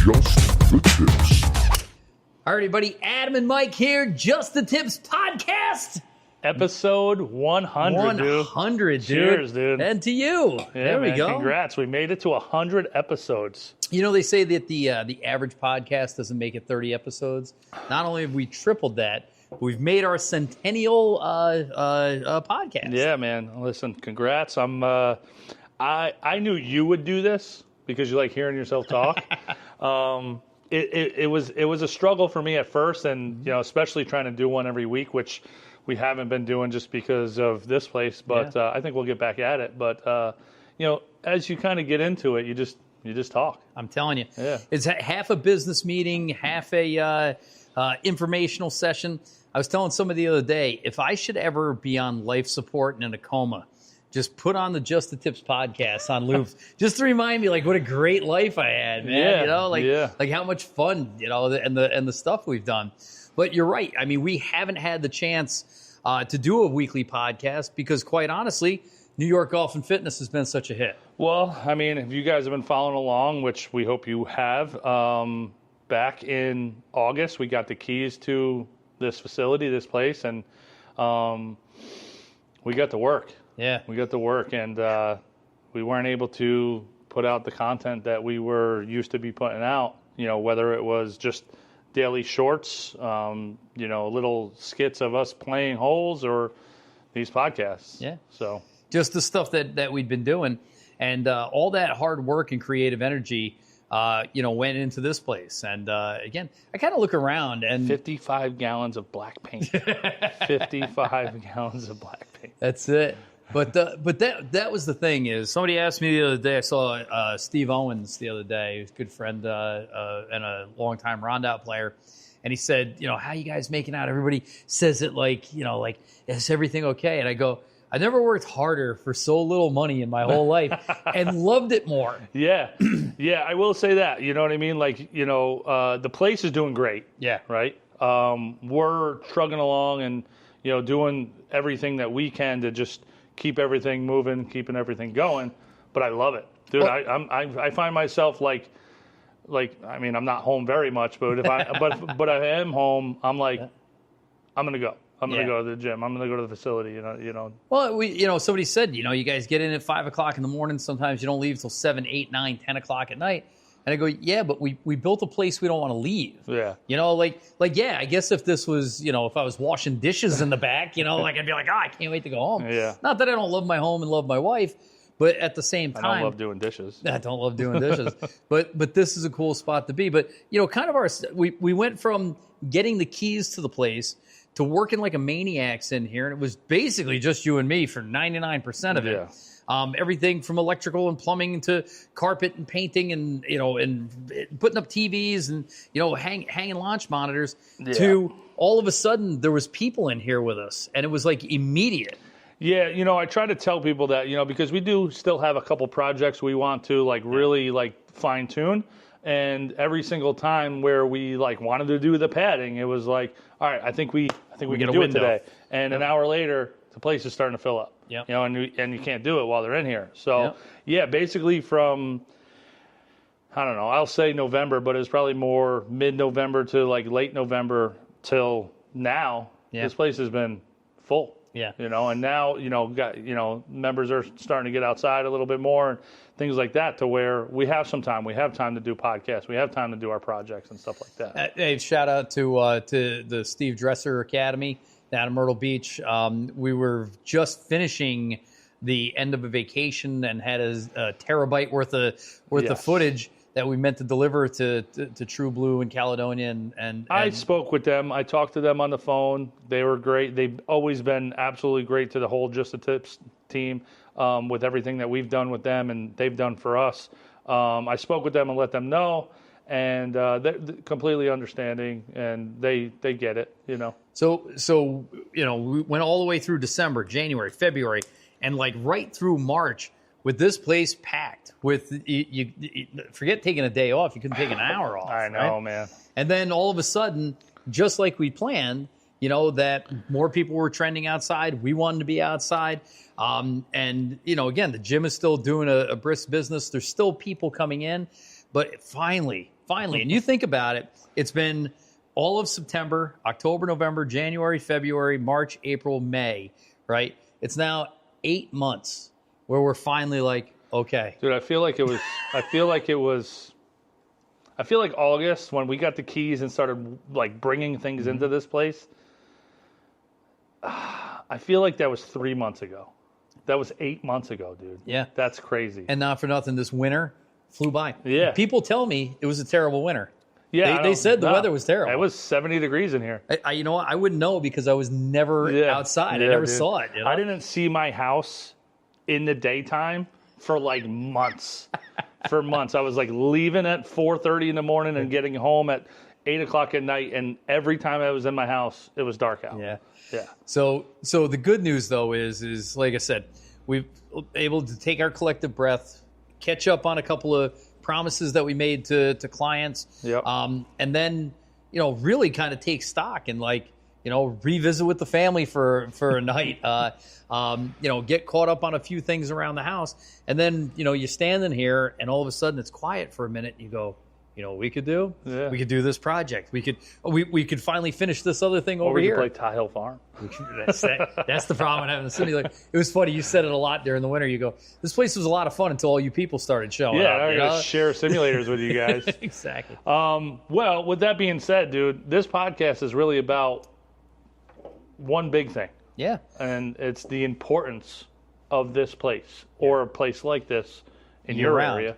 Just the Tips. All right, everybody, Adam and Mike here, Just the Tips Podcast. Episode 100, dude. 100, dude. Cheers, dude. And to you. Yeah, there we man, go. Congrats. We made it to 100 episodes. You know, they say that the average podcast doesn't make it 30 episodes. Not only have we tripled that, but we've made our centennial podcast. Yeah, man. Listen, congrats. I knew you would do this because you like hearing yourself talk. It was a struggle for me at first, and especially trying to do one every week, which we haven't been doing just because of this place. But I think we'll get back at it. But as you kind of get into it, you just talk. I'm telling you, yeah. It's half a business meeting, half a informational session. I was telling somebody the other day, if I should ever be on life support and in a coma, just put on the Just the Tips podcast on loops, just to remind me, like, what a great life I had, man. Yeah, like how much fun, and the stuff we've done. But you're right. I mean, we haven't had the chance to do a weekly podcast because, quite honestly, New York Golf and Fitness has been such a hit. Well, I mean, if you guys have been following along, which we hope you have, back in August, we got the keys to this facility, this place, and we got to work. Yeah. We got to work, and we weren't able to put out the content that we were used to be putting out, whether it was just daily shorts, little skits of us playing holes, or these podcasts. Yeah. So just the stuff that we'd been doing, and all that hard work and creative energy, went into this place. And again, I kind of look around and 55 gallons of black paint. 55 gallons of black paint. That's it. But that was the thing is, somebody asked me the other day, I saw Steve Owens the other day, who's a good friend and a longtime Rondout player, and he said, how you guys making out? Everybody says it like is everything okay? And I go, I never worked harder for so little money in my whole life and loved it more. Yeah. Yeah, I will say that. You know what I mean? Like, the place is doing great. Yeah. Right? We're trugging along and, doing everything that we can to just keep everything moving, keeping everything going. But I love it. Dude, I find myself like I mean, I'm not home very much, but but I am home, I'm like, I'm going to go. I'm going to go to the gym. I'm going to go to the facility, Well, somebody said, you guys get in at 5 o'clock in the morning. Sometimes you don't leave till 7, 8, 9, 10 o'clock at night. And I go, yeah, but we built a place we don't want to leave. Yeah. I guess if this was, if I was washing dishes in the back, I'd be like, I can't wait to go home. Yeah. Not that I don't love my home and love my wife, but at the same time, I don't love doing dishes. I don't love doing dishes, but this is a cool spot to be. But, kind of we went from getting the keys to the place to working like a maniacs in here, and it was basically just you and me for 99% of it. Yeah. Everything from electrical and plumbing to carpet and painting and and putting up TVs and hanging launch monitors to all of a sudden there was people in here with us, and it was like immediate. Yeah, I try to tell people that because we do still have a couple projects we want to really fine tune. And every single time where we wanted to do the padding, it was like, all right, I think we can do it today. And an hour later, the place is starting to fill up. Yeah. And you can't do it while they're in here. So basically from, I don't know, I'll say November, but it's probably more mid-November to late November till now. Yeah. This place has been full. Yeah. And now, members are starting to get outside a little bit more and things like that, to where we have some time. We have time to do podcasts. We have time to do our projects and stuff like that. Hey, shout out to the Steve Dresser Academy down in Myrtle Beach. We were just finishing the end of a vacation and had a terabyte worth of footage that we meant to deliver to True Blue in Caledonia. And I spoke with them. I talked to them on the phone. They were great. They've always been absolutely great to the whole Just the Tips team with everything that we've done with them and they've done for us. I spoke with them and let them know, and they're completely understanding, and they get it, So we went all the way through December, January, February, and right through March with this place packed with you forget taking a day off. You couldn't take an hour off. I know, right? Man. And then all of a sudden, just like we planned, that more people were trending outside. We wanted to be outside. And, again, the gym is still doing a brisk business. There's still people coming in. But finally, Finally. And you think about it, it's been all of September, October, November, January, February, March, April, May, right? It's now 8 months where we're finally like, okay. Dude, I feel like August when we got the keys and started like bringing things into this place. I feel like that was 3 months ago. That was 8 months ago, dude. Yeah. That's crazy. And not for nothing, this winter flew by. Yeah. People tell me it was a terrible winter. Yeah. They said the weather was terrible. It was 70 degrees in here. You know what? I wouldn't know because I was never outside. I never saw it. You know? I didn't see my house in the daytime for like months. For months. I was like leaving at 4:30 in the morning and getting home at 8 o'clock at night. And every time I was in my house, it was dark out. Yeah. Yeah. So the good news though is like I said, we've able to take our collective breath, catch up on a couple of promises that we made to clients, Yep. And then really kind of take stock and revisit with the family for a night, get caught up on a few things around the house, and then you're standing here and all of a sudden it's quiet for a minute and you go, what we could do? Yeah. We could do this project. We could finally finish this other thing over we here. Could play Tie Hill Farm. That's the problem with having the city. Like, it was funny. You said it a lot during the winter. You go, this place was a lot of fun until all you people started showing up. Yeah, I'm going to share simulators with you guys. Exactly. Well, with that being said, dude, this podcast is really about one big thing. Yeah. And it's the importance of this place or a place like this in your area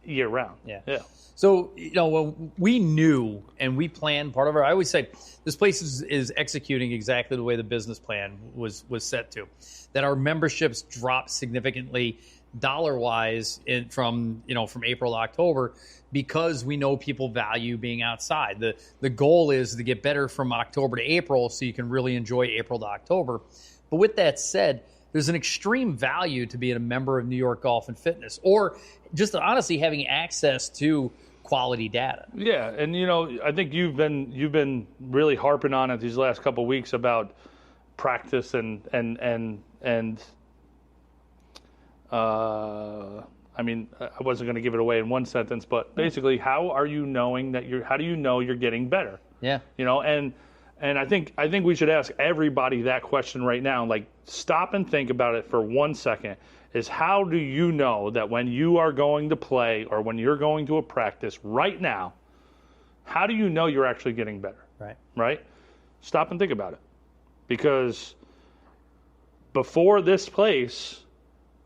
year round. Yeah. Yeah. So, when we knew and we planned part of I always say this place is executing exactly the way the business plan was set to. That our memberships dropped significantly dollar-wise from April to October because we know people value being outside. The goal is to get better from October to April so you can really enjoy April to October. But with that said, there's an extreme value to being a member of New York Golf and Fitness, or just honestly having access to quality data. Yeah, and I think you've been really harping on it these last couple of weeks about practice and I mean, I wasn't going to give it away in one sentence, but basically, how do you know you're getting better? Yeah. And I think we should ask everybody that question right now. Like, stop and think about it for 1 second. Is how do you know that when you are going to play or when you're going to a practice right now, how do you know you're actually getting better? Right. Right? Stop and think about it. Because before this place,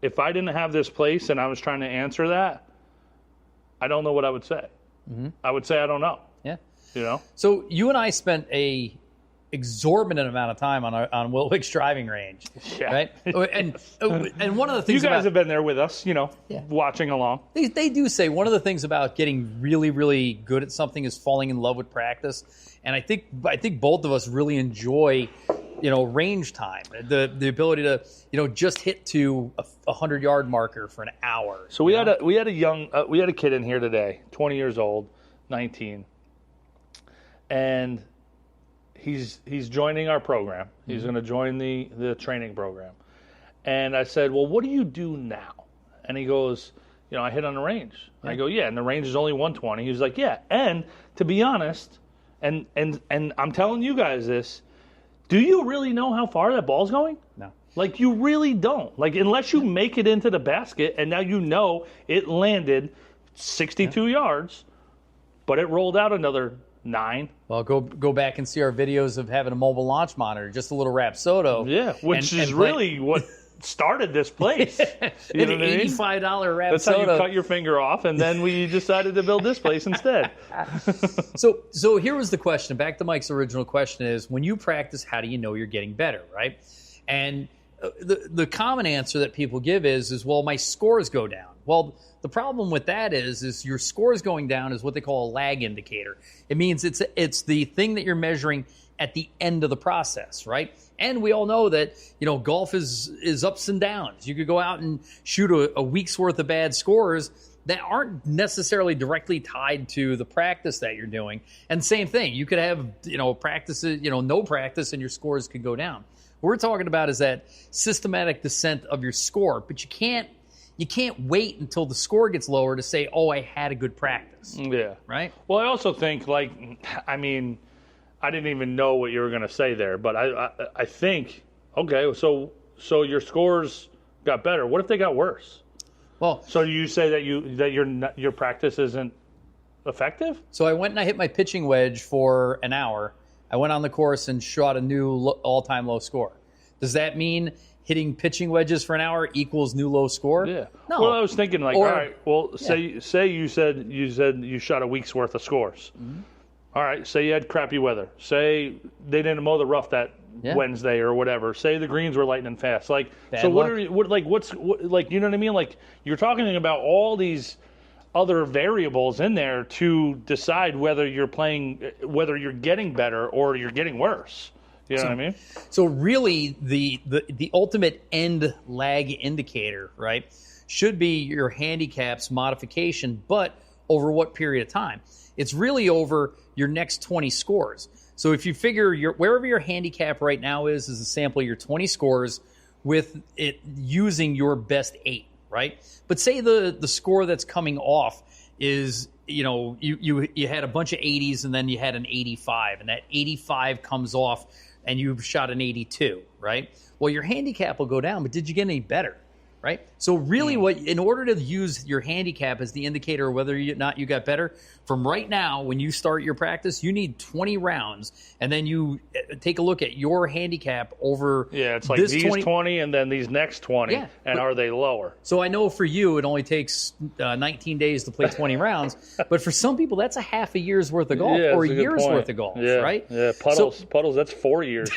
if I didn't have this place and I was trying to answer that, I don't know what I would say. Mm-hmm. I would say I don't know. Yeah. So you and I spent a exorbitant amount of time on Wilwick's driving range. Yeah. Right? And one of the things you guys have been there with us, watching along. They do say one of the things about getting really, really good at something is falling in love with practice. And I think both of us really enjoy, range time, the ability to, just hit to a 100-yard marker for an hour. So we had a kid in here today, 20 years old, 19, and he's joining our program. He's going to join the training program. And I said, well, what do you do now? And he goes, I hit on the range. Yeah. I go, yeah, and the range is only 120. He was like, yeah, and to be honest, and I'm telling you guys this, do you really know how far that ball's going? No. Like, you really don't. Like, unless you make it into the basket and now it landed 62 yards, but it rolled out another 9. Well, go back and see our videos of having a mobile launch monitor, just a little Rapsodo. Yeah, which is really what started this place. You know an $85 Rapsodo. That's how you cut your finger off, and then we decided to build this place instead. So here was the question. Back to Mike's original question is, when you practice, how do you know you're getting better, right? And the common answer that people give is, well, my scores go down. Well, the problem with that is your scores going down is what they call a lag indicator. It means it's the thing that you're measuring at the end of the process, right? And we all know that, golf is ups and downs. You could go out and shoot a week's worth of bad scores that aren't necessarily directly tied to the practice that you're doing. And same thing, you could have, practices, no practice and your scores could go down. What we're talking about is that systematic descent of your score, but you you can't wait until the score gets lower to say, oh, I had a good practice. Yeah. Right? Well, I also think, I didn't even know what you were going to say there, but I think, okay, so your scores got better. What if they got worse? Well, so you say that your practice isn't effective? So I went and I hit my pitching wedge for an hour. I went on the course and shot a new all-time low score. Does that mean hitting pitching wedges for an hour equals new low score? Yeah. No. Well, I was thinking all right. Well, say you said you shot a week's worth of scores. Mm-hmm. All right. Say you had crappy weather. Say they didn't mow the rough that Wednesday or whatever. Say the greens were lightning fast. Bad luck. What you know what I mean? Like, you're talking about all these other variables in there to decide whether you're getting better or you're getting worse. You know what I mean? So really, the ultimate end lag indicator, right, should be your handicap's modification, but over what period of time? It's really over your next 20 scores. So if you figure wherever your handicap right now is a sample of your 20 scores with it using your best 8, right? But say the score that's coming off is, you had a bunch of 80s and then you had an 85, and that 85 comes off and you shot an 82, right? Well, your handicap will go down, but did you get any better, right? So really in order to use your handicap as the indicator of whether or not you got better, from right now, when you start your practice, you need 20 rounds, and then you take a look at your handicap over it's like these 20 and then these next 20, are they lower? So I know for you, it only takes 19 days to play 20 rounds, but for some people, that's a half a year's worth of golf or a year's worth of golf, right? Yeah, Puddles, that's 4 years.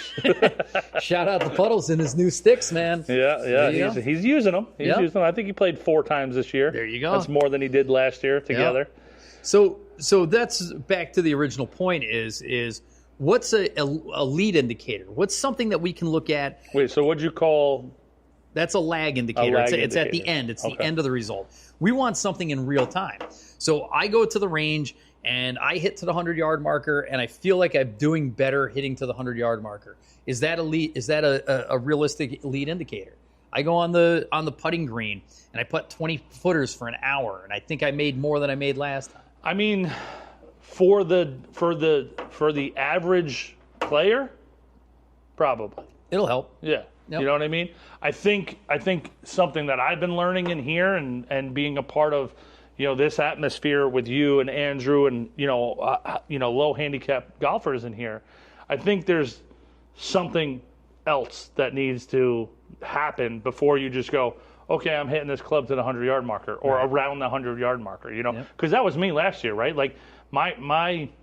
Shout out to Puddles and his new sticks, man. Yeah, he's using them. He's using them. I think he played 4 times this year. There you go. That's more than he did last year together. Yep. So that's back to the original point is what's a lead indicator? What's something that we can look at? Wait, so what'd you call? That's a lag indicator. It's at the end. It's the end of the result. We want something in real time. So I go to the range and I hit to the 100-yard marker, and I feel like I'm doing better hitting to the 100-yard marker. Is that a lead? Is that a realistic lead indicator? I go on the putting green and I putt 20 footers for an hour, and I think I made more than I made last time. I mean, for the average player, probably it'll help. Yeah, yep. You know what I mean. I think something that I've been learning in here and being a part of, this atmosphere with you and Andrew and low handicap golfers in here. I think there's something else that needs to happen before you just go, okay, I'm hitting this club to the 100-yard marker or around the 100-yard marker, because that was me last year, right? Like I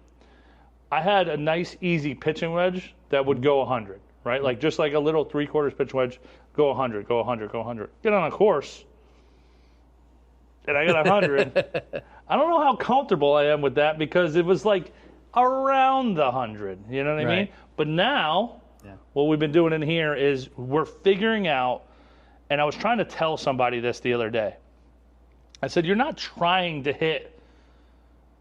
had a nice, easy pitching wedge that would go 100, right? Like just like a little 3/4 pitch wedge, go 100, go 100, go 100. Get on a course, and I got 100. I don't know how comfortable I am with that because it was like around the 100, you know what I mean? But now, what we've been doing in here is we're figuring out. And I was trying to tell somebody this the other day. I said, you're not trying to hit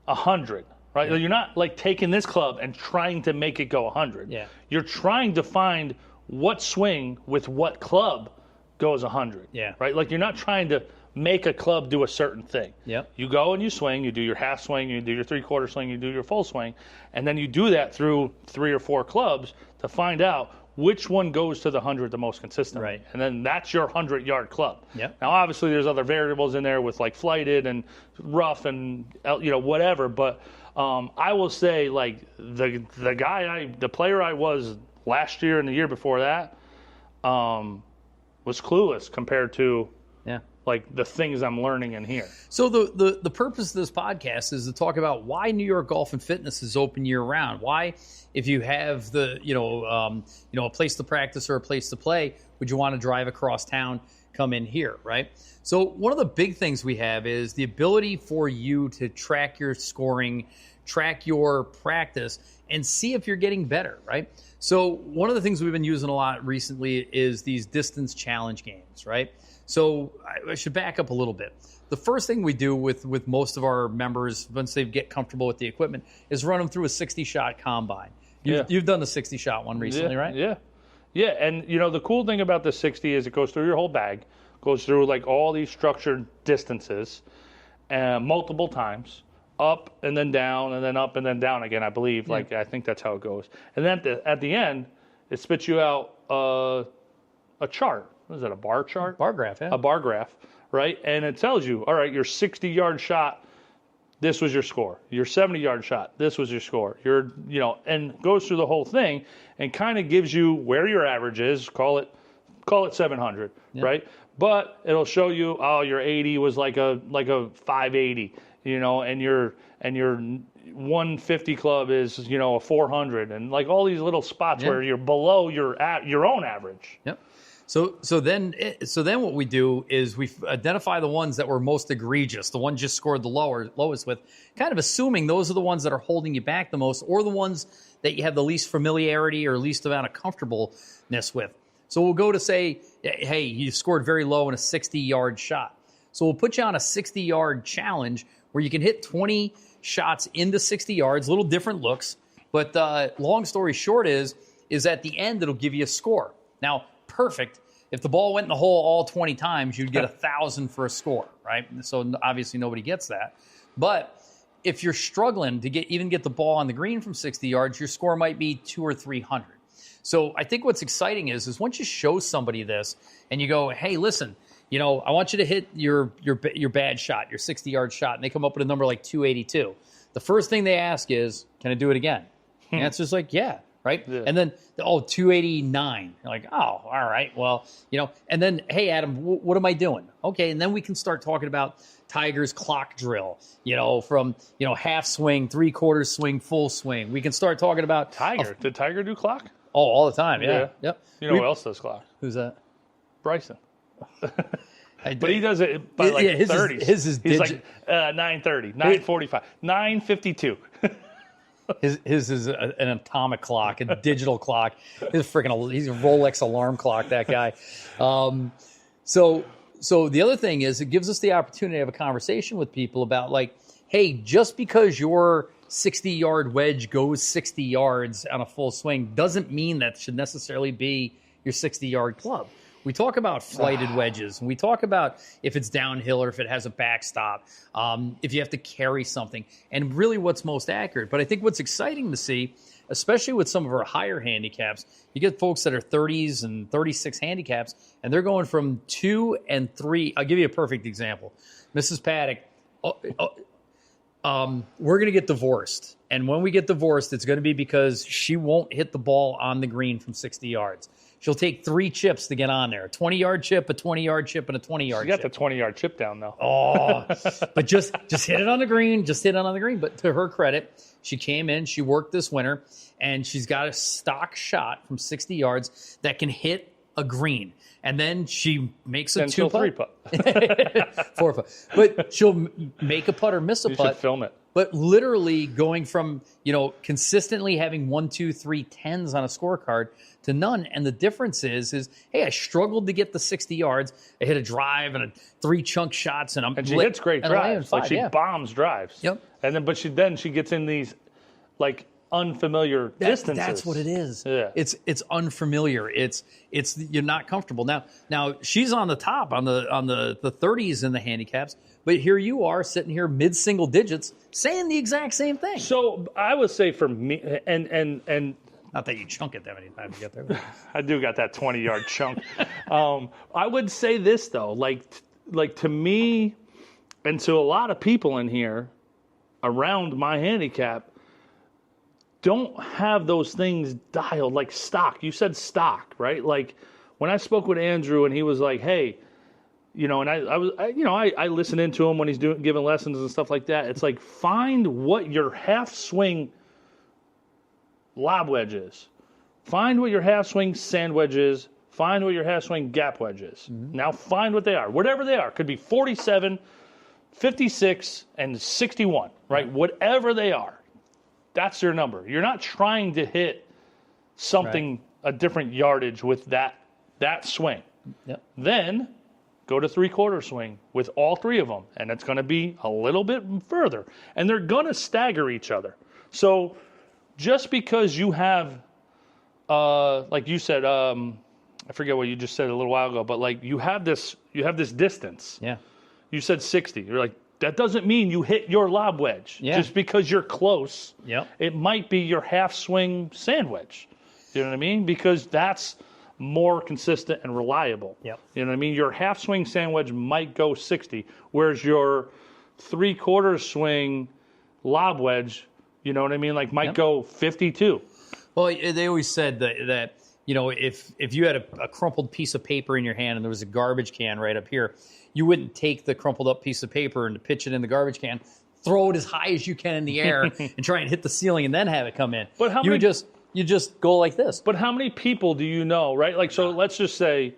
100, right? Yeah. You're not like taking this club and trying to make it go 100. Yeah. You're trying to find what swing with what club goes 100. Yeah. Right? Like you're not trying to make a club do a certain thing. Yep. You go and you swing, you do your half swing, you do your 3/4 swing, you do your full swing, and then you do that through 3 or 4 clubs to find out which one goes to the 100 the most consistently. Right. And then that's your 100-yard club. Yep. Now, obviously, there's other variables in there with like flighted and rough and whatever. But I will say, like the player I was last year and the year before that was clueless compared to like the things I'm learning in here. So the purpose of this podcast is to talk about why New York Golf and Fitness is open year round. Why, if you have a place to practice or a place to play, would you want to drive across town, come in here, right? So one of the big things we have is the ability for you to track your scoring, track your practice, and see if you're getting better, right? So one of the things we've been using a lot recently is these distance challenge games, right? So I should back up a little bit. The first thing we do with most of our members, once they get comfortable with the equipment, is run them through a 60-shot combine. You've done the 60-shot one recently, right? Yeah. And, the cool thing about the 60 is it goes through your whole bag, goes through like all these structured distances multiple times, up and then down and then up and then down again, I believe. Yeah. Like, I think that's how it goes. And then at the end, it spits you out a chart. What is that, a bar chart? Bar graph, yeah. A bar graph, right? And it tells you, all right, your 60-yard shot, this was your score. Your 70-yard shot, this was your score. And goes through the whole thing and kind of gives you where your average is. Call it 700, right? But it'll show you, your 80 was like a 580, and your 150 club is, a 400, and like all these little spots where you're below your own average. Yep. So then what we do is we identify the ones that were most egregious, the ones just scored the lowest with, kind of assuming those are the ones that are holding you back the most, or the ones that you have the least familiarity or least amount of comfortableness with. So we'll go to say, hey, you scored very low in a 60-yard shot. So we'll put you on a 60-yard challenge where you can hit 20 shots into 60 yards, a little different looks. But long story short is at the end, it'll give you a score. Now, perfect. If the ball went in the hole all 20 times, you'd get 1,000 for a score, right? So obviously nobody gets that. But if you're struggling to get the ball on the green from 60 yards, your score might be 200 or 300. So I think what's exciting is once you show somebody this and you go, hey, listen, I want you to hit your bad shot, your 60-yard shot, and they come up with a number like 282. The first thing they ask is, can I do it again? The answer's like, yeah. Right? Yeah. And then, 289. You're like, oh, all right. Well, and then, hey, Adam, what am I doing? Okay. And then we can start talking about Tiger's clock drill, from, half swing, 3/4 swing, full swing. We can start talking about Tiger. Did Tiger do clock? Oh, all the time. Yeah. Yep. Who else does clock? Who's that? Bryson. But he does it by 30s. His is He's like 9:30, 9:45, 9:52. His is an atomic clock, a digital clock. He's a Rolex alarm clock, that guy. So the other thing is, it gives us the opportunity to have a conversation with people about, like, hey, just because your 60-yard wedge goes 60 yards on a full swing doesn't mean that should necessarily be your 60-yard club. We talk about flighted wedges, and we talk about if it's downhill or if it has a backstop, if you have to carry something, and really what's most accurate. But I think what's exciting to see, especially with some of our higher handicaps, you get folks that are 30s and 36 handicaps, and they're going from 2 and 3. I'll give you a perfect example. Mrs. Paddock, we're going to get divorced. And when we get divorced, it's going to be because she won't hit the ball on the green from 60 yards. She'll take 3 chips to get on there. A 20-yard chip, a 20-yard chip, and a 20-yard chip. She got the 20-yard chip down, though. Oh, but just hit it on the green. Just hit it on the green. But to her credit, she came in, she worked this winter, and she's got a stock shot from 60 yards that can hit a green. And then she makes a 3-putt. 4-putt. But she'll make a putt or miss a putt. You should film it. But literally going from, consistently having 1, 2, 3 10s on a scorecard to none. And the difference is, hey, I struggled to get the 60 yards. I hit a drive and 3 chunk shots, and she hits great drives. Like, she bombs drives. Yep. And then, but she gets in these, like, unfamiliar distances. That's what it is. Yeah. It's unfamiliar. It's you're not comfortable. Now she's on the top on the 30s in the handicaps, but here you are sitting here mid single digits saying the exact same thing. So I would say for me, and not that you chunk it that many times to get there. I do got that 20-yard chunk. I would say this though, like to me, and to a lot of people in here around my handicap, don't have those things dialed like stock. You said stock, right? Like when I spoke with Andrew and he was like, hey, and I listen into him when he's giving lessons and stuff like that. It's like, find what your half swing lob wedge is. Find what your half swing sand wedge is. Find what your half swing gap wedge is. Mm-hmm. Now find what they are. Whatever they are. Could be 47, 56, and 61, right? Mm-hmm. Whatever they are. That's your number. You're not trying to hit something, a different yardage with that swing. Yep. Then go to 3/4 swing with all 3 of them, and it's going to be a little bit further. And they're going to stagger each other. So just because you have, like you said, I forget what you just said a little while ago, but like you have this distance. Yeah. You said 60. You're like, that doesn't mean you hit your lob wedge. Yeah. Just because you're close. Yep. It might be your half swing sand wedge. You know what I mean? Because that's more consistent and reliable. Yep. You know what I mean? Your half swing sand wedge might go 60, whereas your 3/4 swing lob wedge, you know what I mean? Like might go 52. Well, they always said that you know, if you had a crumpled piece of paper in your hand and there was a garbage can right up here, you wouldn't take the crumpled up piece of paper and pitch it in the garbage can, throw it as high as you can in the air and try and hit the ceiling and then have it come in. But how you many, you just go like this. But how many people do you know, right? Like, so let's just say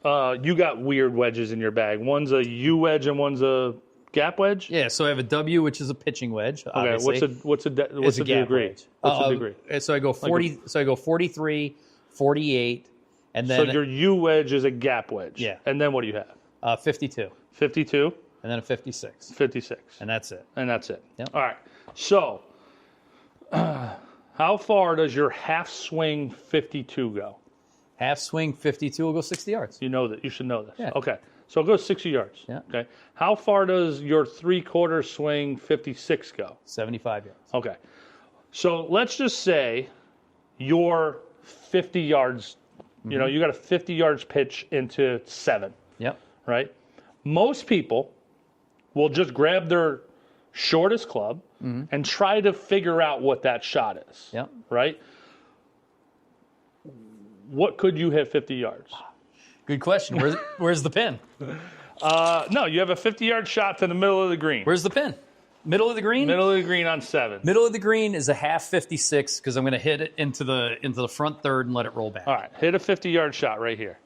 you got weird wedges in your bag. One's a U wedge and one's a gap wedge. Yeah, so I have a W, which is a pitching wedge. Obviously. Okay, what's the degree? What's the degree? So I go 40. So I go 43, 48, and then so your U wedge is a gap wedge. Yeah. And then what do you have? 52. 52. And then a 56. 56. And that's it. Yep. All right. So, how far does your half swing 52 go? Half swing 52 will go 60 yards. You know that. You should know this. Yeah. Okay. So it goes 60 yards. Yeah. Okay. How far does your 3/4 swing 56 go? 75 yards. Okay. So let's just say you're 50 yards. You know, you got a 50 yards pitch into 7. Yep. Right? Most people will just grab their shortest club and try to figure out what that shot is. Yep. Right? What could you hit 50 yards? Good question. Where's the pin? No, you have a 50-yard shot to the middle of the green. Where's the pin? Middle of the green? Middle of the green on 7. Middle of the green is a half 56 because I'm going to hit it into the front third and let it roll back. All right, hit a 50-yard shot right here.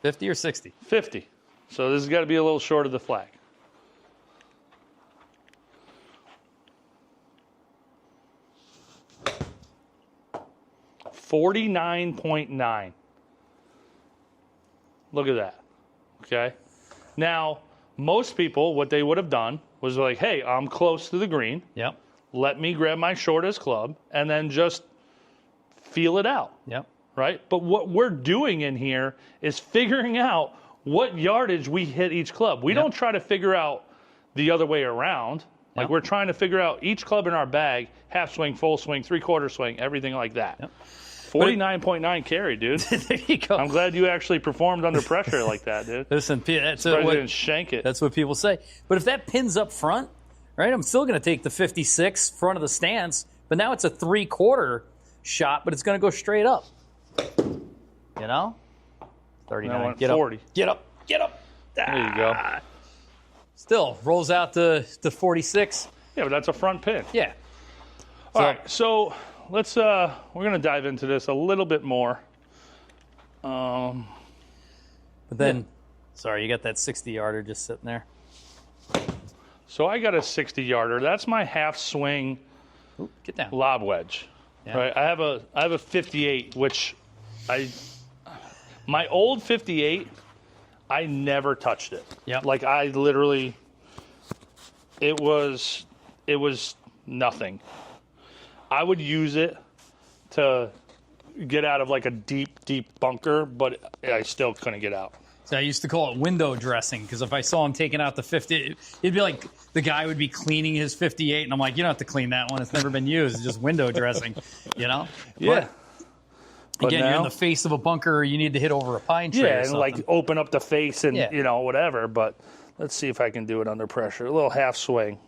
50 or 60? 50. So this has got to be a little short of the flag. $49.9. Look at that. Okay. Now, most people, what they would have done was like, hey, I'm close to the green. Yep. Let me grab my shortest club and then just feel it out. Yep. Right? But what we're doing in here is figuring out what yardage we hit each club. We don't try to figure out the other way around. Like we're trying to figure out each club in our bag, half swing, full swing, 3/4 swing, everything like that. Yep. 49.9 carry, dude. There you go. I'm glad you actually performed under pressure like that, dude. Listen, that's Surprised you didn't shank it. That's what people say. But if that pin's up front, right, I'm still going to take the 56 front of the stance, but now it's a 3/4 shot, but it's going to go straight up. You know? 39. Get 40. up. Get up. Get up. There you go. Still rolls out to 46. Yeah, but that's a front pin. Yeah. All right, so let's we're going to dive into this a little bit more. But then, sorry, you got that 60-yarder just sitting there. So I got a 60-yarder. That's my half swing Get down. lob wedge. Yeah. Right? I have a 58, which my old 58, I never touched it. Yep. Like I literally, it was nothing. I would use it to get out of like a deep bunker, but I still couldn't get out. So I used to call it window dressing because if I saw him taking out the 50, it'd be like the guy would be cleaning his 58, and I'm like, you don't have to clean that one. It's never been used. It's just window dressing, you know? Yeah. But again, you're in the face of a bunker. You need to hit over a pine tree. Yeah, or and something. like open up the face and, Yeah. whatever. But let's see if I can do it under pressure. A little half swing.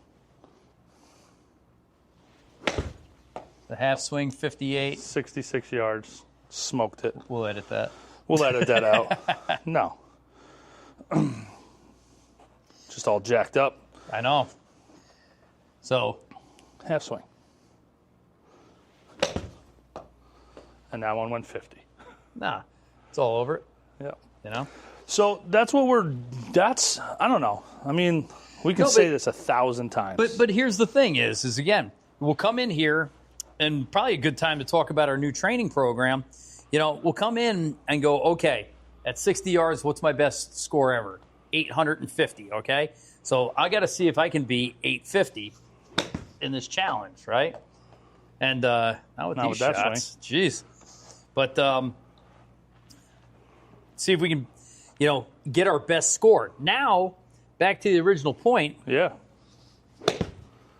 The half swing, 58. 66 yards. Smoked it. We'll edit that. We'll edit that out. No. Just all jacked up. I know. So, Half swing. And that one went 50. nah, it's all over it, Yeah. you know? So that's what I don't know. I mean, we can say this 1,000 times. But here's the thing is again, we'll come in here, and probably a good time to talk about our new training program. You know, we'll come in and go, okay, at 60 yards, what's my best score ever? 850, okay? So I got to see if I can beat 850 in this challenge, right? And not with these that shots. Jeez. But see if we can, get our best score. Now, back to the original point. Yeah.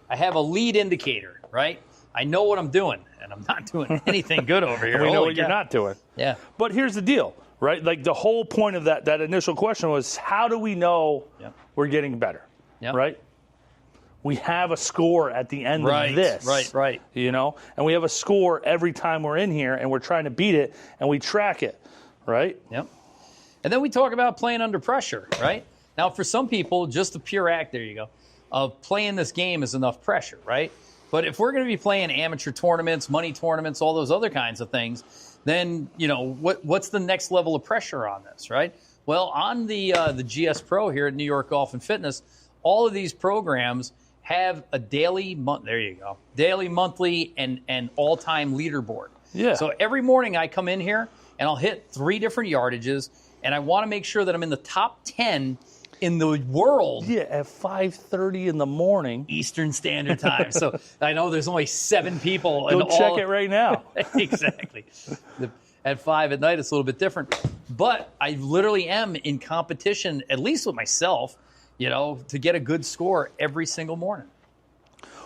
I have a lead indicator, right? I know what I'm doing, and I'm not doing anything good over here. We know what you're not doing. Yeah. But here's the deal, right? Like the whole point of that initial question was, how do we know we're getting better, right? We have a score at the end of this. Right. And we have a score every time we're in here, and we're trying to beat it, and we track it, right? Yep. And then we talk about playing under pressure, right? Now, for some people, just the pure act, there you go, of playing this game is enough pressure, right? But if we're going to be playing amateur tournaments, money tournaments, all those other kinds of things, then, what's the next level of pressure on this, right? Well, on the GS Pro here at New York Golf and Fitness, all of these programs have a daily, monthly, and all-time leaderboard. Yeah. So every morning I come in here, and I'll hit 3 different yardages, and I want to make sure that I'm in the top 10 in the world. Yeah, at 5:30 in the morning. Eastern Standard Time. So I know there's only 7 people. Go check it right now. Exactly. At 5 at night, it's a little bit different. But I literally am in competition, at least with myself, to get a good score every single morning.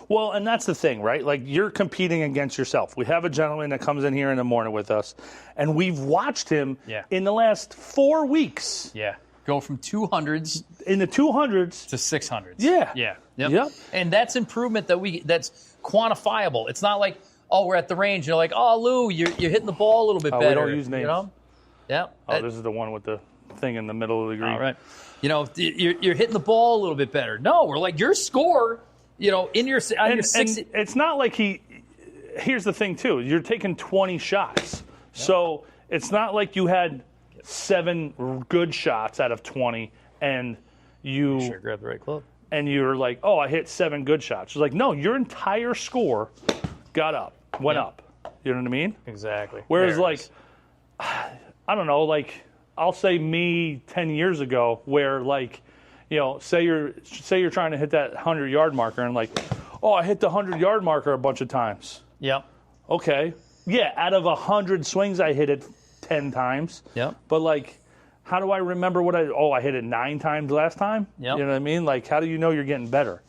Well, and that's the thing, right? Like, you're competing against yourself. We have a gentleman that comes in here in the morning with us, and we've watched him in the last 4 weeks. Yeah. Go from 200s in the 200s to 600s. Yeah. Yep. And that's improvement that's quantifiable. It's not like, we're at the range. You're like, Lou, you're hitting the ball a little bit better. We don't use names. Yeah. This is the one with the thing in the middle of the green. All right. You're hitting the ball a little bit better. No, we're like, your score, in your 60. And it's not like here's the thing, too. You're taking 20 shots. Yep. So it's not like you had 7 good shots out of 20 and you sure grab the right club. And you're like, I hit 7 good shots. It's like, no, your entire score went up. You know what I mean? Exactly. Whereas I don't know, I'll say me 10 years ago where say you're trying to hit that 100-yard marker and I hit the 100-yard marker a bunch of times. Yep. Okay. Yeah, out of 100 swings I hit it 10 times. Yep. But how do I remember what I hit it 9 times last time? Yep. You know what I mean? How do you know you're getting better?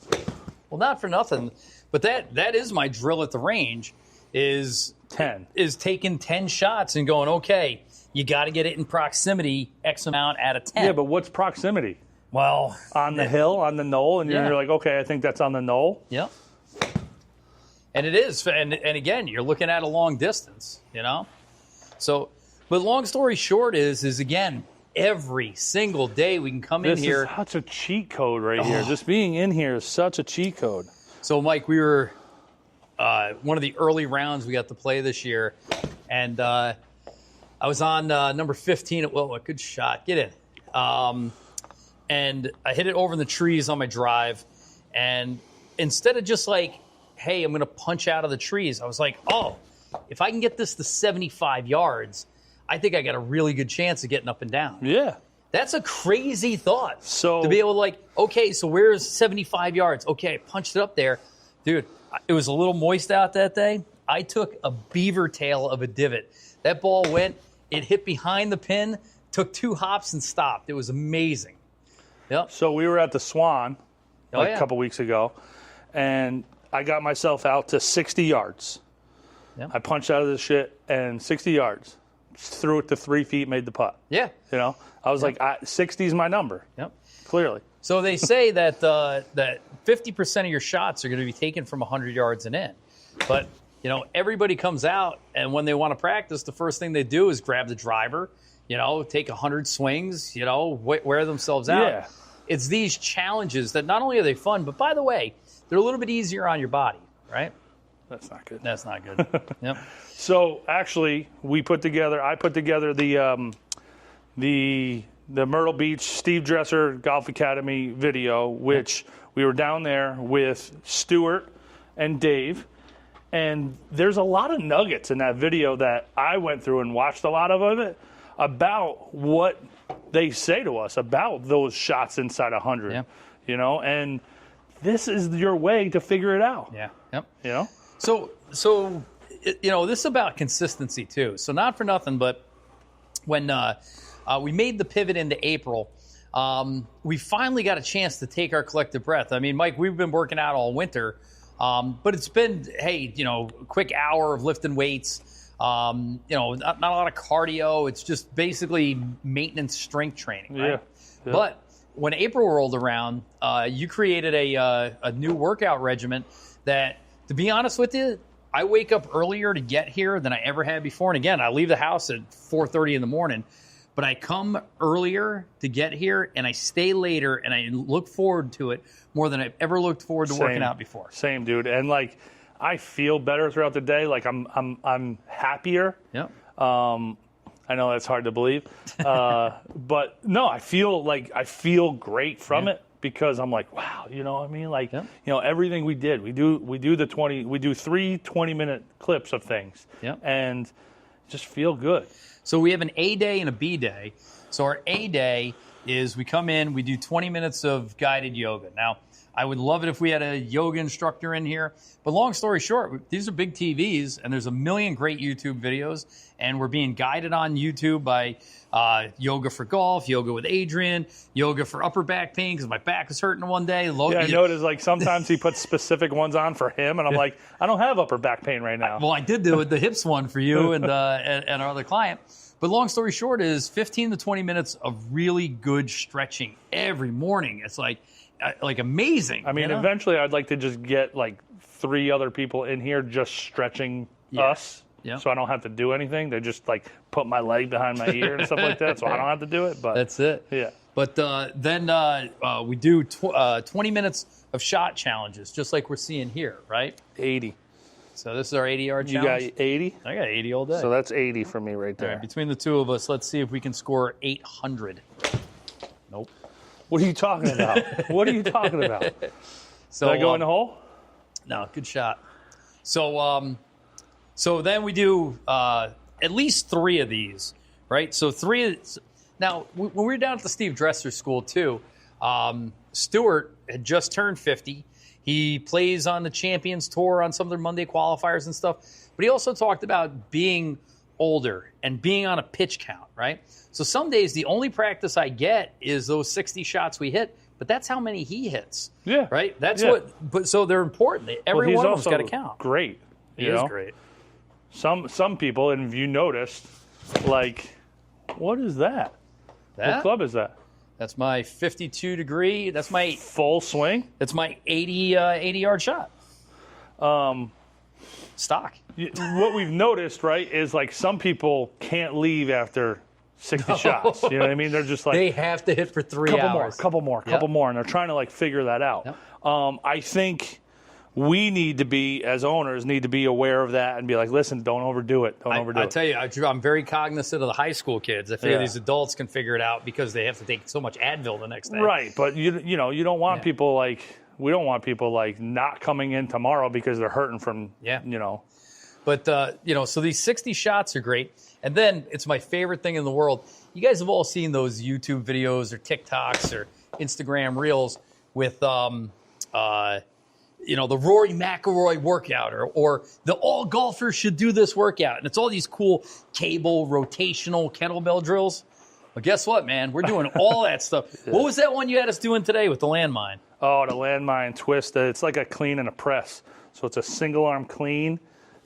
Well, not for nothing, but that is my drill at the range is 10. Is taking 10 shots and going, okay, you got to get it in proximity X amount out of 10. Yeah, but what's proximity? Well, on the hill, on the knoll, and you're like, okay, I think that's on the knoll. Yep. And it is, and again, you're looking at a long distance, So, but long story short is again, every single day we can come in here. This is such a cheat code right here. Just being in here is such a cheat code. So, Mike, we were one of the early rounds we got to play this year, and I was on number 15. Well, a good shot. Get in. And I hit it over in the trees on my drive, and instead of just hey, I'm going to punch out of the trees, I was like, if I can get this to 75 yards, I think I got a really good chance of getting up and down. Yeah. That's a crazy thought. So to be able to okay, so where's 75 yards? Okay, I punched it up there. Dude, it was a little moist out that day. I took a beaver tail of a divot. That ball went, it hit behind the pin, took 2 hops and stopped. It was amazing. Yep. So we were at the Swan a couple weeks ago, and I got myself out to 60 yards. Yep. I punched out of this shit, and 60 yards. Threw it to 3 feet, made the putt. Yeah. I was 60 is my number. Yep. Clearly. So they say that that 50% of your shots are going to be taken from 100 yards and in. But, everybody comes out, and when they want to practice, the first thing they do is grab the driver, take 100 swings, wear themselves out. Yeah. It's these challenges that not only are they fun, but by the way, they're a little bit easier on your body, right? That's not good. That's not good. Yep. So actually, I put together the Myrtle Beach Steve Dresser Golf Academy video, which we were down there with Stuart and Dave. And there's a lot of nuggets in that video that I went through and watched a lot of it about what they say to us about those shots inside 100. Yeah. And this is your way to figure it out. Yeah. Yep. So this is about consistency too. So not for nothing, but when we made the pivot into April. We finally got a chance to take our collective breath. I mean, Mike, we've been working out all winter, but it's been, hey, a quick hour of lifting weights. Not a lot of cardio. It's just basically maintenance strength training, right? Yeah. But when April rolled around, you created a new workout regimen that, to be honest with you, I wake up earlier to get here than I ever had before. And again, I leave the house at 4:30 in the morning, but I come earlier to get here and I stay later and I look forward to it more than I've ever looked forward to working out before. Same, dude. And like, I feel better throughout the day. Like I'm happier. Yeah. I know that's hard to believe, but no, I feel great from it. Because I'm like, wow, you know what I mean? Like, everything we did, we do 3 20-minute clips of things, and just feel good. So we have an A day and a B day. So our A day is we come in, we do 20 minutes of guided yoga. Now, I would love it if we had a yoga instructor in here, but long story short, these are big TVs, and there's a million great YouTube videos, and we're being guided on YouTube by yoga for golf, yoga with Adrian, yoga for upper back pain because my back is hurting one day. I noticed like sometimes he puts specific ones on for him, and I'm like, I don't have upper back pain right now. Well, I did do the hips one for you and our other client. But long story short is 15 to 20 minutes of really good stretching every morning. It's like amazing. I mean, eventually I'd like to just get like 3 other people in here just stretching us. Yeah. So I don't have to do anything. They just like put my leg behind my ear and stuff like that, so I don't have to do it. But that's it. Yeah. But then we do 20 minutes of shot challenges, just like we're seeing here, right? 80. So this is our 80-yard challenge. You got 80? I got 80 all day. So that's 80 for me right there. All right, between the two of us, let's see if we can score 800. Nope. What are you talking about? What are you talking about? So, did I go in the hole? No, good shot. So then we do at least 3 of these, right? So 3. Now, when we were down at the Steve Dresser School, too, Stuart had just turned 50. He plays on the Champions Tour on some of their Monday qualifiers and stuff. But he also talked about being older and being on a pitch count, right? So some days the only practice I get is those 60 shots we hit, but that's how many he hits. Yeah. Right? That's what. But so they're important. Every one of them's got to count. Great. He is great. Some people, and if you noticed, like, what is that? What club is that? That's my 52 degree. That's my full swing. That's my 80-yard shot. Stock. What we've noticed, right, is like some people can't leave after 60 shots. You know what I mean? They're just like, they have to hit for 3 hours. Couple more, and they're trying to like figure that out. Yep. I think we need to be, as owners, aware of that and be like, listen, don't overdo it. Don't overdo it. I tell you, I'm very cognizant of the high school kids. I figure these adults can figure it out because they have to take so much Advil the next day. Right, but you don't want people like, we don't want people like not coming in tomorrow because they're hurting from, But, so these 60 shots are great. And then it's my favorite thing in the world. You guys have all seen those YouTube videos or TikToks or Instagram Reels with, the Rory McIlroy workout or the all golfers should do this workout. And it's all these cool cable rotational kettlebell drills. But guess what, man? We're doing all that stuff. What was that one you had us doing today with the landmine? Oh, the landmine twist. It's like a clean and a press. So it's a single arm clean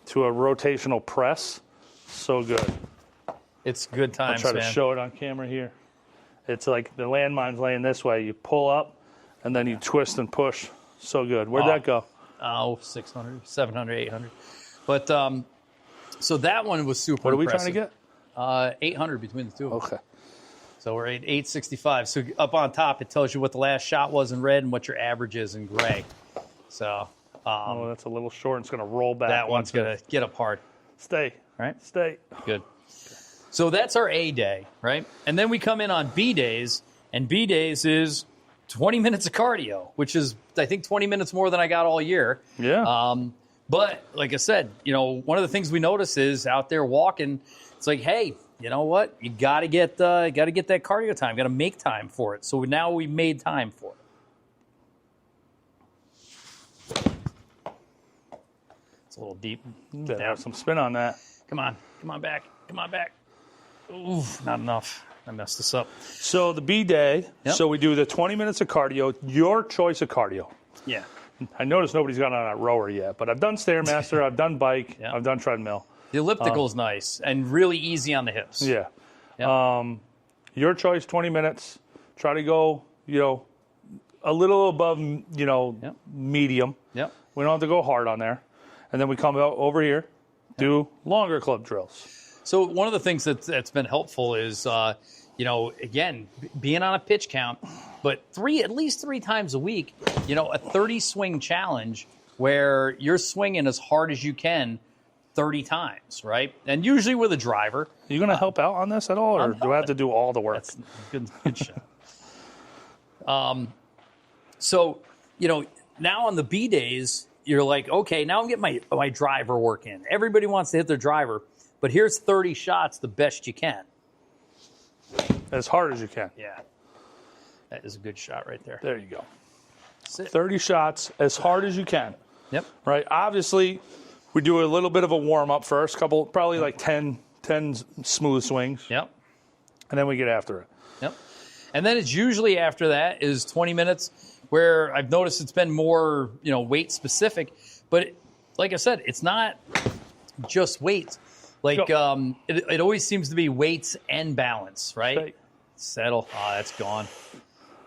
to a rotational press. So good. It's good times, I'll try to show it on camera here. It's like the landmine's laying this way. You pull up, and then you twist and push. So good. Where'd that go? Oh, 600, 700, 800. But so that one was super What are we impressive. trying to get? 800 between the two of us. Okay. So we're at 865. So up on top, it tells you what the last shot was in red and what your average is in gray. So that's a little short. It's going to roll back. That one's going to get apart. Stay. Right? Stay. Good. So that's our A day, right? And then we come in on B days, and B days is 20 minutes of cardio, which is, I think, 20 minutes more than I got all year. Yeah. But like I said, one of the things we notice is out there walking, it's like, hey, you know what? You got to get that cardio time. Got to make time for it. So now we made time for it. It's a little deep. Better have some spin on that. Come on back. Oof, not enough. I messed this up. So the B day, so we do the 20 minutes of cardio, your choice of cardio. Yeah. I noticed nobody's got on a rower yet, but I've done Stairmaster, I've done bike, I've done treadmill. The elliptical is nice and really easy on the hips. Yeah. Yep. Your choice, 20 minutes. Try to go, a little above, medium. Yep. We don't have to go hard on there. And then we come out over here, do longer club drills. So one of the things that's been helpful is, again, being on a pitch count, but at least three times a week, a 30 swing challenge where you're swinging as hard as you can 30 times, right? And usually with a driver. Are you going to help out on this at all, or do I have to do all the work? That's good shot. So, now on the B days, you're like, okay, now I'm getting my driver work in. Everybody wants to hit their driver, but here's 30 shots the best you can. As hard as you can. Yeah. That is a good shot right there. There you go. 30 shots as hard as you can. Yep. Right? Obviously, we do a little bit of a warm-up first, probably like 10 smooth swings. Yep. And then we get after it. Yep. And then it's usually after that is 20 minutes where I've noticed it's been more, weight specific. But like I said, it's not just weights. Like it always seems to be weights and balance, right? Right. Settle. Oh, that's gone.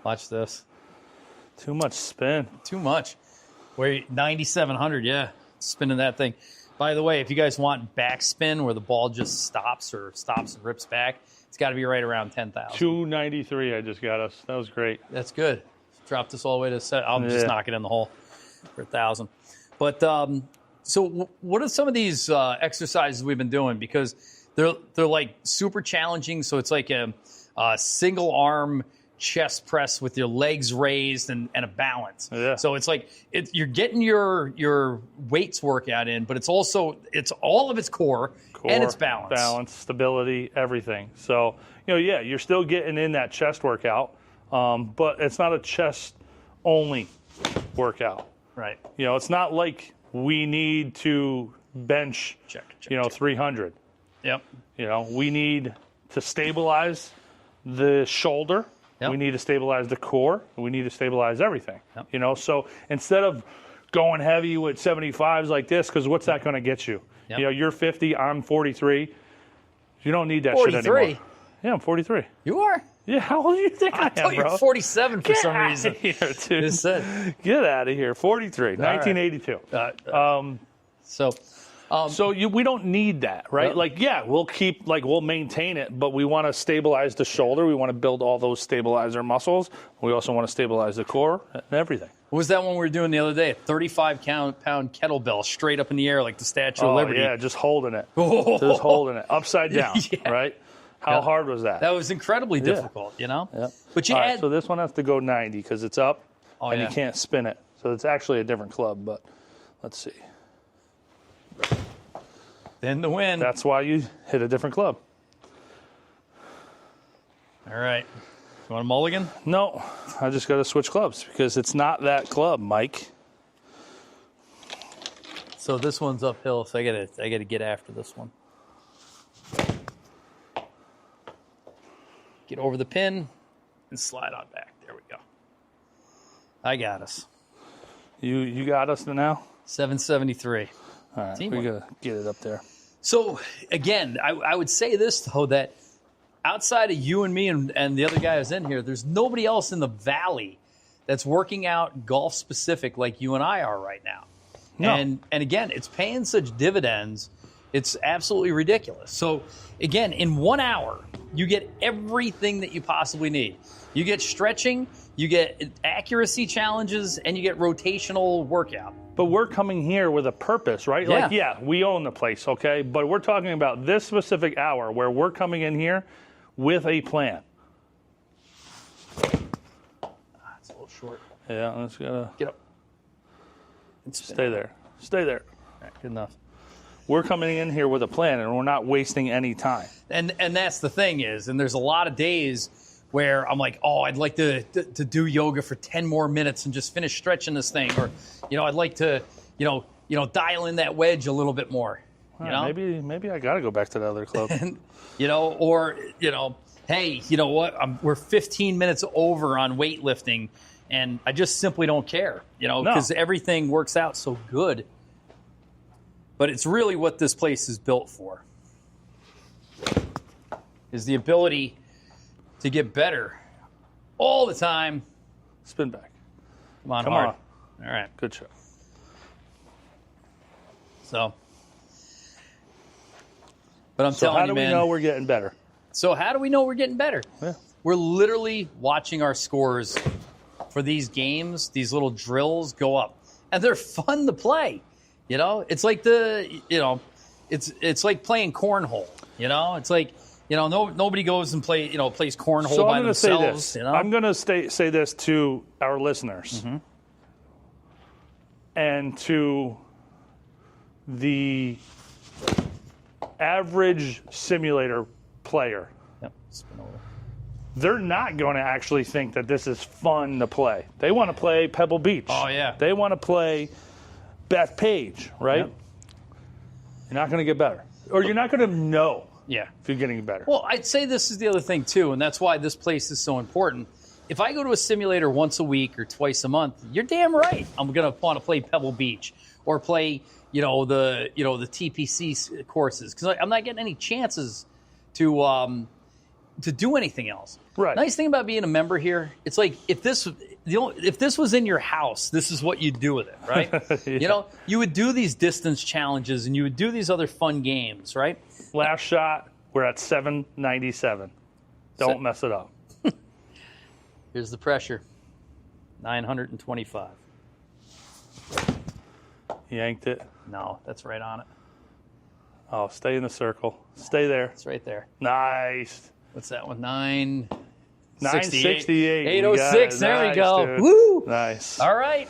Watch this. Too much spin. Too much. Where 9,700, yeah. Spinning that thing. By the way, if you guys want backspin where the ball just stops and rips back, it's got to be right around 10,000. 293 I just got us. That was great. That's good. Drop this all the way to set. I'll just knock it in the hole for 1,000. But so what are some of these exercises we've been doing? Because they're like super challenging. So it's like a single arm chest press with your legs raised and a balance. Yeah. So it's like you're getting your weights workout in, but it's all of its core and its balance. Balance, stability, everything. So, you're still getting in that chest workout, but it's not a chest only workout. Right. It's not like we need to bench, check. 300. Yep. We need to stabilize the shoulder. Yep. We need to stabilize the core. We need to stabilize everything. Yep. So instead of going heavy with 75s like this, because what's that going to get you? Yep. You're 50, I'm 43. You don't need that 43? shit anymore. Yeah, I'm 43. You are? Yeah, how old do you think I am, thought you were 47 for some reason. Get out of here, dude. Just said. Get out of here. 43, 1982. We don't need that, right? Yep. We'll maintain it, but we want to stabilize the shoulder. We want to build all those stabilizer muscles. We also want to stabilize the core and everything. What was that one we were doing the other day? A 35-pound kettlebell straight up in the air like the Statue of Liberty. Yeah, just holding it. Oh. Just holding it. Upside down, Yeah. right? How hard was that? That was incredibly difficult, Yep. But you All add... right, so this one has to go 90 because it's up, and you can't spin it. So it's actually a different club, but let's see. Then the win. That's why you hit a different club. All right. You want a mulligan? No, I just got to switch clubs because it's not that club, Mike. So this one's uphill, so I gotta get after this one. Get over the pin and slide on back. There we go. I got us. You got us now? 773. All right, Teamwork. we got to get it up there. So, again, I would say this, though, that outside of you and me and the other guy who's in here, there's nobody else in the valley that's working out golf-specific like you and I are right now. No. And again, it's paying such dividends, it's absolutely ridiculous. So, again, in 1 hour, you get everything that you possibly need. You get stretching, you get accuracy challenges, and you get rotational workout. But we're coming here with a purpose, right? Yeah. We own the place, okay? But we're talking about this specific hour where we're coming in here with a plan. It's a little short. Yeah, let's gotta Get up. stay there. Stay there. All right, good enough. We're coming in here with a plan, and we're not wasting any time. And that's the thing is, and there's a lot of days where I'm like, oh, I'd like to do yoga for 10 more minutes and just finish stretching this thing. Or, I'd like to, dial in that wedge a little bit more. You know? Maybe I got to go back to the other club. Hey, you know what? We're 15 minutes over on weightlifting, and I just simply don't care, because everything works out so good. But it's really what this place is built for, is the ability to get better all the time. Spin back. Come on, hard. All right. Good show. But I'm telling you, man. So how do we know we're getting better? So how do we know we're getting better? Yeah. We're literally watching our scores for these games, these little drills go up. And they're fun to play. It's like it's like playing cornhole. It's like, nobody goes and plays cornhole by themselves. Say this. I'm going to say this to our listeners and to the average simulator player. Yep. Spin over. They're not going to actually think that this is fun to play. They want to play Pebble Beach. Oh, yeah. They want to play Bethpage, right? Yep. You're not going to get better. Or you're not going to know if you're getting better. Well, I'd say this is the other thing, too, and that's why this place is so important. If I go to a simulator once a week or twice a month, you're damn right I'm going to want to play Pebble Beach or play, the TPC courses, because I'm not getting any chances to do anything else. Right. Nice thing about being a member here, it's like if this was in your house, this is what you'd do with it, right? Yeah. You would do these distance challenges and you would do these other fun games, right? Last shot, we're at 797. Don't mess it up. Here's the pressure. 925. Yanked it. No, that's right on it. Oh, stay in the circle. Stay there. It's right there. Nice. What's that one? 968. 968. 806. There we go. Dude. Woo! Nice. All right.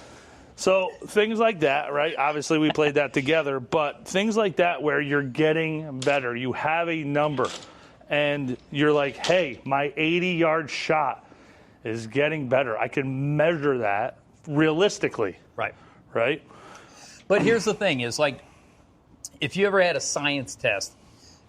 So things like that, right? Obviously, we played that together, but things like that where you're getting better. You have a number, and you're like, hey, my 80-yard shot is getting better. I can measure that realistically. Right. Right? But here's the thing is, like, if you ever had a science test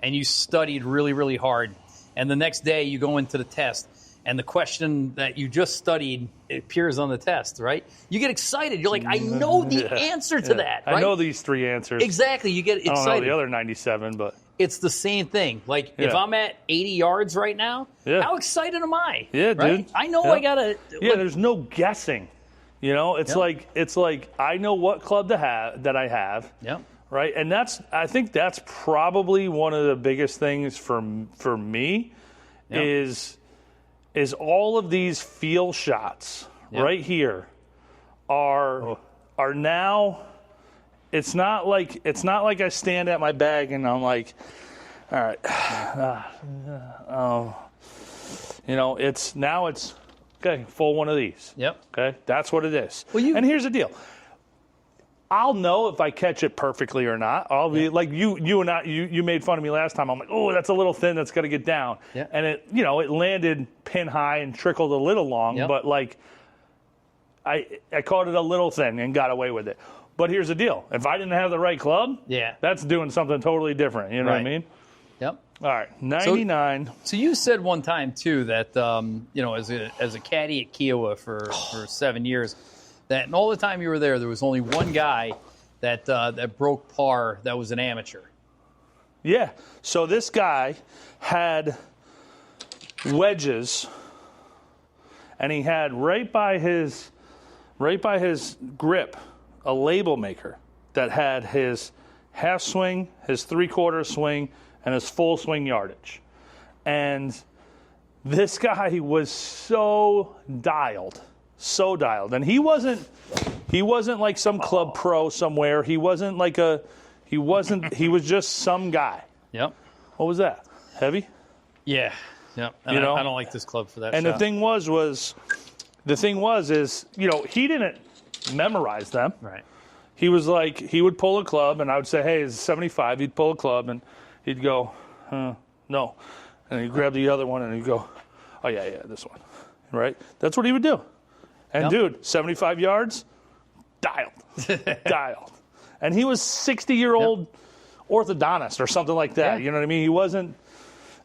and you studied really, really hard, and the next day you go into the test and the question that you just studied appears on the test, right? You get excited. You're like, I know the answer to that, right? I know these three answers. Exactly. You get excited. I don't know the other 97, but... It's the same thing. Like, if I'm at 80 yards right now, how excited am I? Yeah, right? dude. I know I got to... Yeah, there's no guessing. It's like I know what club that I have. Yeah. Right? And I think that's probably one of the biggest things for me is all of these feel shots right here are now. It's not like I stand at my bag and I'm like, all right, it's okay, full one of these. Yep. Okay, that's what it is. Well, and here's the deal. I'll know if I catch it perfectly or not. I'll be like you and I. You made fun of me last time. I'm like, oh, that's a little thin. That's got to get down. Yeah. And it landed pin high and trickled a little long. Yep. But like, I caught it a little thin and got away with it. But here's the deal. If I didn't have the right club, that's doing something totally different. You know what I mean? Yep. All right, 99. So you said one time too that as a caddy at Kiowa for 7 years, that in all the time you were there was only one guy that broke par that was an amateur. Yeah. So this guy had wedges, and he had right by his grip a label maker that had his half swing, his three-quarter swing, and his full swing yardage. And this guy was so dialed. And he wasn't like some club pro somewhere. He was just some guy. Yep. What was that? Heavy? Yeah. Yep. And I don't like this club for that. And shot. the thing was, he didn't memorize them. Right. He was like, he would pull a club, and I would say, hey, it's 75. He'd pull a club, and he'd go, no. And he'd grab the other one, and he'd go, oh, yeah, this one. Right? That's what he would do. And, dude, 75 yards, dialed. And he was 60-year-old orthodontist or something like that. Yeah. You know what I mean? He wasn't.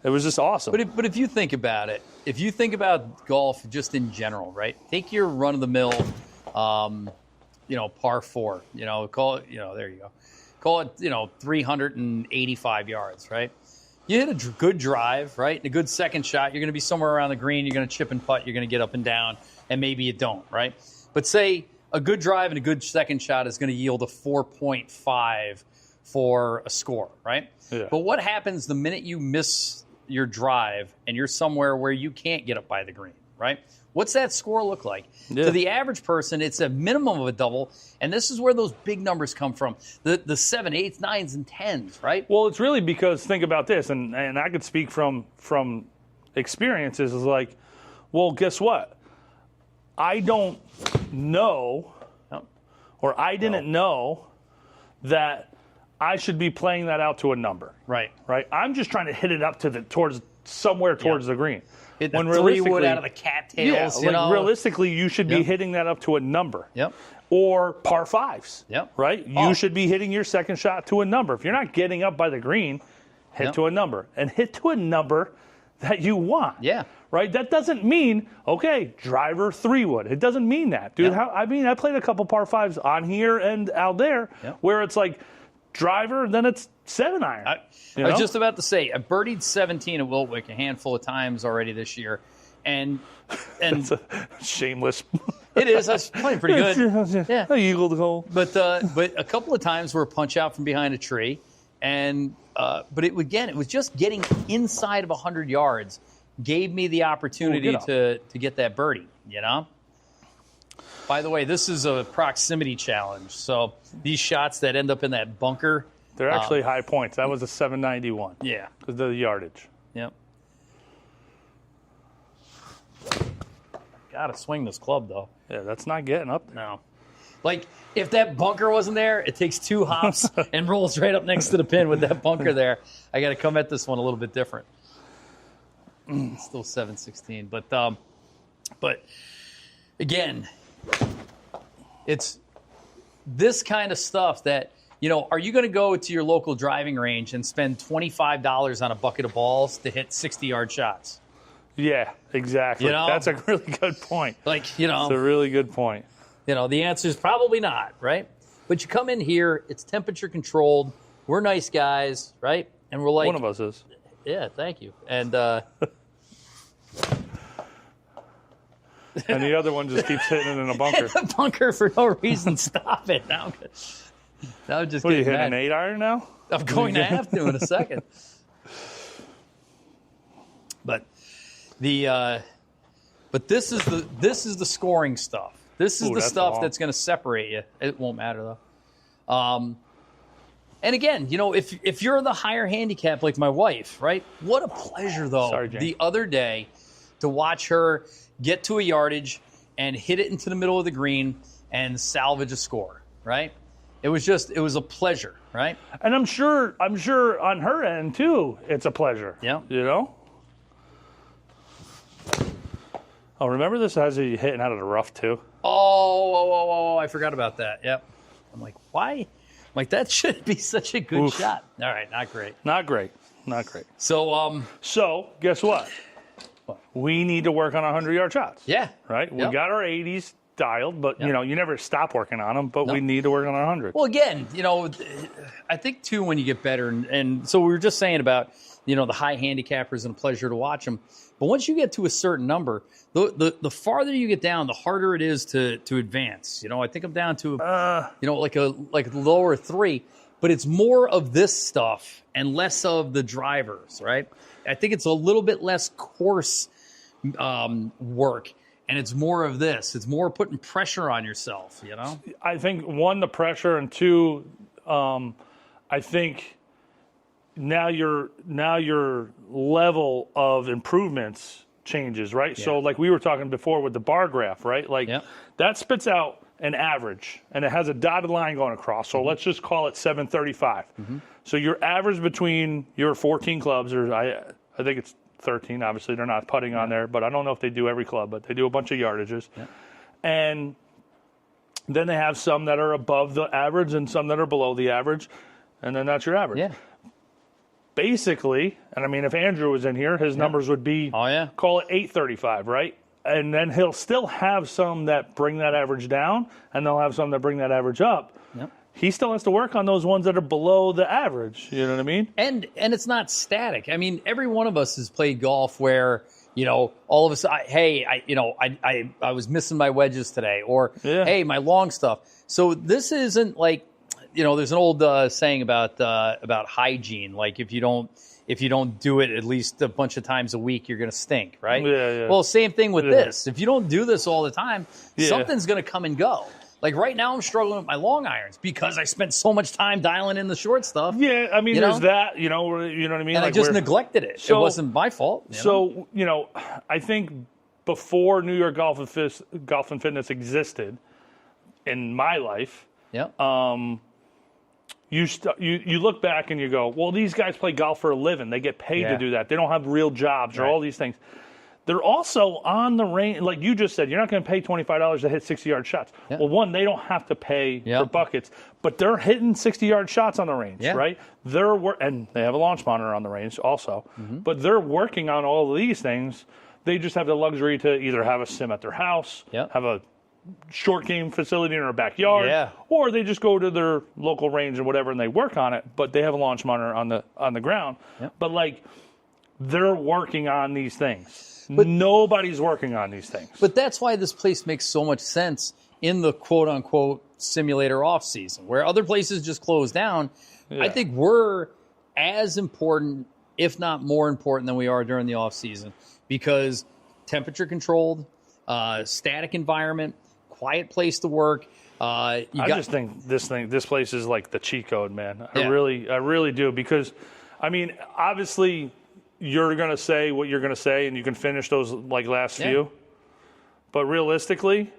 It was just awesome. But if you think about it, if you think about golf just in general, right? Take your run of the mill, par 4. Call it. There you go. Call it 385 yards, right? You hit a good drive, right? And a good second shot. You're going to be somewhere around the green. You're going to chip and putt. You're going to get up and down, and maybe you don't, right? But say a good drive and a good second shot is going to yield a 4.5 for a score, right? Yeah. But what happens the minute you miss your drive and you're somewhere where you can't get up by the green, right? What's that score look like? Yeah. To the average person, it's a minimum of a double, and this is where those big numbers come from. The 7, 8, 9s, and 10s, right? Well, it's really because, think about this, and I could speak from experiences, is like, well, guess what? I don't know, or I didn't know that I should be playing that out to a number. Right. Right? I'm just trying to hit it up towards the green. Hit the 3-wood out of the cattails. Realistically, you should be hitting that up to a number. Yep. Or par 5s. Yep. Right? You should be hitting your second shot to a number. If you're not getting up by the green, hit to a number. And hit to a number that you want. Yeah. Right? That doesn't mean, okay, driver 3-wood. It doesn't mean that. Dude, I played a couple par 5s on here and out there where it's like driver, then it's 7-iron. I was just about to say, I birdied 17 at Wiltwick a handful of times already this year. And it's a shameless. It is. I was playing pretty good. Yeah. I eagled the hole. But a couple of times were a punch out from behind a tree. And but it was just getting inside of 100 yards gave me the opportunity to get that birdie, By the way, this is a proximity challenge. So these shots that end up in that bunker. They're actually high points. That was a 791. Yeah. Because of the yardage. Yep. Got to swing this club, though. Yeah, that's not getting up there. No. Like, if that bunker wasn't there, it takes 2 hops and rolls right up next to the pin with that bunker there. I got to come at this one a little bit different. It's still 716. But again, it's this kind of stuff that, are you going to go to your local driving range and spend $25 on a bucket of balls to hit 60-yard shots? Yeah, exactly. That's a really good point. It's a really good point. The answer is probably not, right? But you come in here, it's temperature controlled. We're nice guys, right? And we're like, one of us is. Yeah, thank you. And and the other one just keeps hitting it in a bunker. The bunker for no reason. Stop it. Now I'm just what are you getting hitting, mad. an 8-iron now? I'm going to have to in a second. But but this is the scoring stuff. This is the stuff that's going to separate you. It won't matter though. And again, if you're the higher handicap like my wife, right? What a pleasure though. Sorry, Jane. The other day to watch her get to a yardage and hit it into the middle of the green and salvage a score, right? It was a pleasure, right? And I'm sure on her end too, it's a pleasure. Yeah. Oh, remember this has you hitting out of the rough too? Oh, I forgot about that. Yep. I'm like, why? I'm like, that should be such a good shot. All right, not great. Not great. So, guess what? We need to work on 100-yard shots. Yeah. Right? We got our 80s dialed, but, you never stop working on them, but we need to work on our 100. Well, again, I think, too, when you get better, and so we were just saying about, the high handicappers and a pleasure to watch them. But once you get to a certain number, the farther you get down, the harder it is to advance. I think I'm down to, like a lower 3. But it's more of this stuff and less of the drivers, right? I think it's a little bit less course work, and it's more of this. It's more putting pressure on yourself, I think, 1, the pressure, and 2, I think now your level of improvements changes, right? Yeah. So like we were talking before with the bar graph, right? Like that spits out an average, and it has a dotted line going across. So let's just call it 735. Mm-hmm. So your average between your 14 clubs, or I think it's 13. Obviously, they're not putting on there, but I don't know if they do every club, but they do a bunch of yardages. Yeah. And then they have some that are above the average and some that are below the average. and then that's your average. Yeah. Basically, and I mean, if Andrew was in here, his numbers would be, call it 835, right? And then he'll still have some that bring that average down, and they'll have some that bring that average up. Yep. He still has to work on those ones that are below the average. You know what I mean? And it's not static. I mean, every one of us has played golf where, all of a sudden, I was missing my wedges today, or hey, my long stuff. So this isn't like, there's an old saying about hygiene. Like if you don't do it at least a bunch of times a week, you're going to stink, right? Yeah. Well, same thing with this. If you don't do this all the time, something's going to come and go. Like right now, I'm struggling with my long irons because I spent so much time dialing in the short stuff. Yeah, I mean, there's that. You know what I mean? And like I just neglected it. It wasn't my fault. So I think before New York Golf and Fitness existed in my life, you look back and you go, well, these guys play golf for a living. They get paid to do that. They don't have real jobs or all these things. They're also on the range, like you just said, you're not going to pay $25 to hit 60-yard shots. Yeah. Well, one, they don't have to pay for buckets, but they're hitting 60-yard shots on the range, right? And they have a launch monitor on the range also, but they're working on all of these things. They just have the luxury to either have a sim at their house, have a short game facility in their backyard, or they just go to their local range or whatever and they work on it, but they have a launch monitor on the ground. But like, they're working on these things. But nobody's working on these things. But that's why this place makes so much sense in the quote-unquote simulator off-season, where other places just close down. I think we're as important, if not more important, than we are during the off-season, because temperature-controlled, static environment, quiet place to work. I just think this place is like the cheat code, man. I really do, because, I mean, obviously – you're going to say what you're going to say, and you can finish those like last few. But realistically,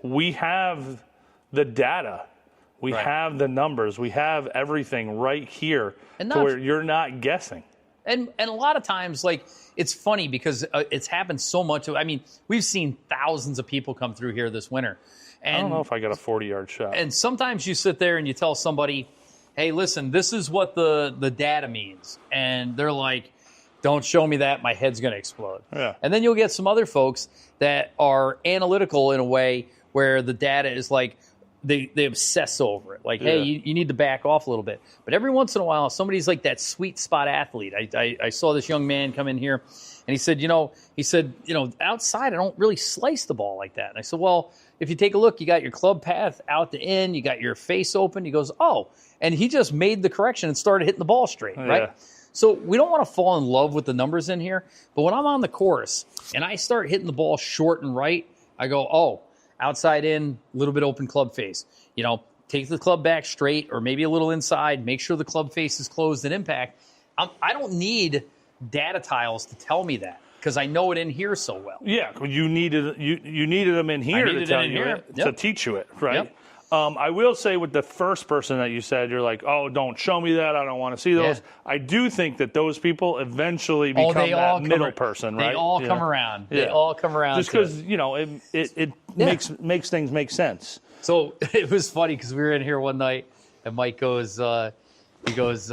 we have the data. We have the numbers. We have everything right here to where you're not guessing. And a lot of times, like, it's funny because it's happened so much. I mean, we've seen thousands of people come through here this winter. And, I don't know if I got a 40-yard shot. And sometimes you sit there and you tell somebody, hey, listen, this is what the data means. And they're like, don't show me that, my head's going to explode. Yeah. And then you'll get some other folks that are analytical in a way where the data is like, they obsess over it. Like, hey, you need to back off a little bit. But every once in a while, somebody's like that sweet spot athlete. I saw this young man come in here, and he said, outside I don't really slice the ball like that. And I said, well, if you take a look, you got your club path out to in, you got your face open. He goes, oh. And he just made the correction and started hitting the ball straight, right? So we don't want to fall in love with the numbers in here. But when I'm on the course and I start hitting the ball short and right, I go, oh, outside in, a little bit open club face. Take the club back straight or maybe a little inside. Make sure the club face is closed at impact. I don't need data tiles to tell me that because I know it in here so well. Yeah, you needed them in here to tell you it, to teach you it, right? Yep. I will say with the first person that you said, you're like, oh, don't show me that. I don't want to see those. I do think that those people eventually become that middle person, right? They all come around. They all come around. Just because, it makes things make sense. So it was funny because we were in here one night and Mike goes, there was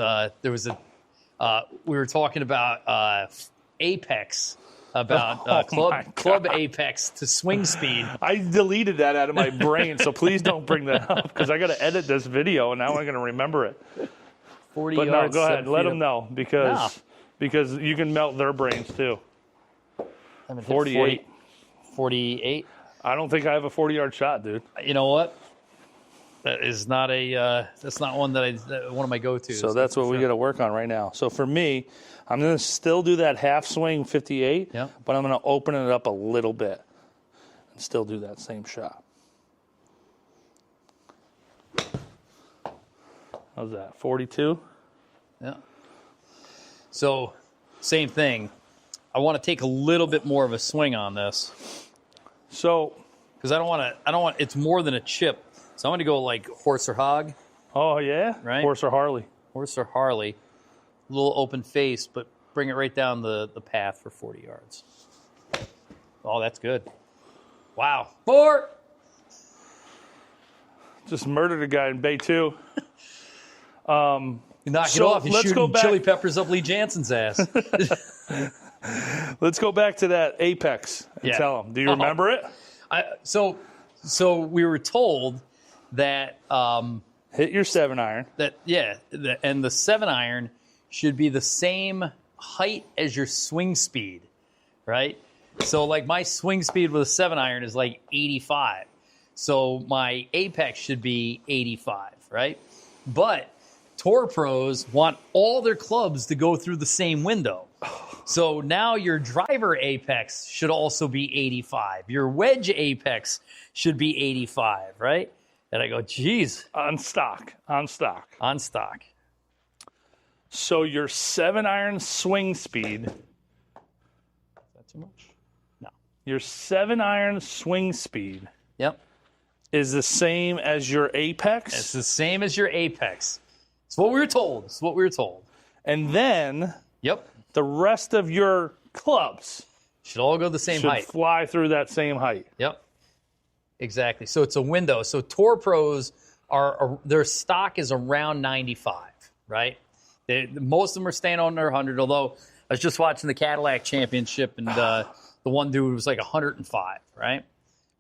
we were talking about Apex. About club apex to swing speed. I deleted that out of my brain, so please don't bring that up because I got to edit this video and now I'm going to remember it. 40 but yards. No, go ahead. Let them know because you can melt their brains too. 48. 48. I don't think I have a 40-yard shot, dude. You know what? That is not that's not one one of my go-tos. So that's what we got to work on right now. So for me, I'm going to still do that half swing 58, but I'm going to open it up a little bit and still do that same shot. How's that? 42? Yeah. So same thing. I want to take a little bit more of a swing on this. So, because I don't want it's more than a chip. So I'm going to go like horse or hog. Oh, yeah? Right? Horse or Harley. Horse or Harley. A little open face, but bring it right down the path for 40 yards. Oh, that's good. Wow. 4. Just murdered a guy in Bay 2. You knock it So off. You're let's go shooting back- chili peppers up Lee Jansen's ass. Let's go back to that Apex and tell them. Do you remember it? So we were told that Hit your 7-iron. and the 7-iron should be the same height as your swing speed, right? So like my swing speed with a 7-iron is like 85. So my apex should be 85, right? But tour pros want all their clubs to go through the same window. So now your driver apex should also be 85. Your wedge apex should be 85, right? And I go, geez. On stock. On stock. So your 7-iron swing speed. Is that too much? No. Your 7-iron swing speed Yep. is the same as your apex. It's the same as your apex. It's what we were told. And then Yep. the rest of your clubs Should all go the same should height. fly through that same height. Yep. Exactly. So it's a window. So tour pros their stock is around 95, right? Most of them are staying under 100. Although I was just watching the Cadillac Championship, and the one dude was like 105, right?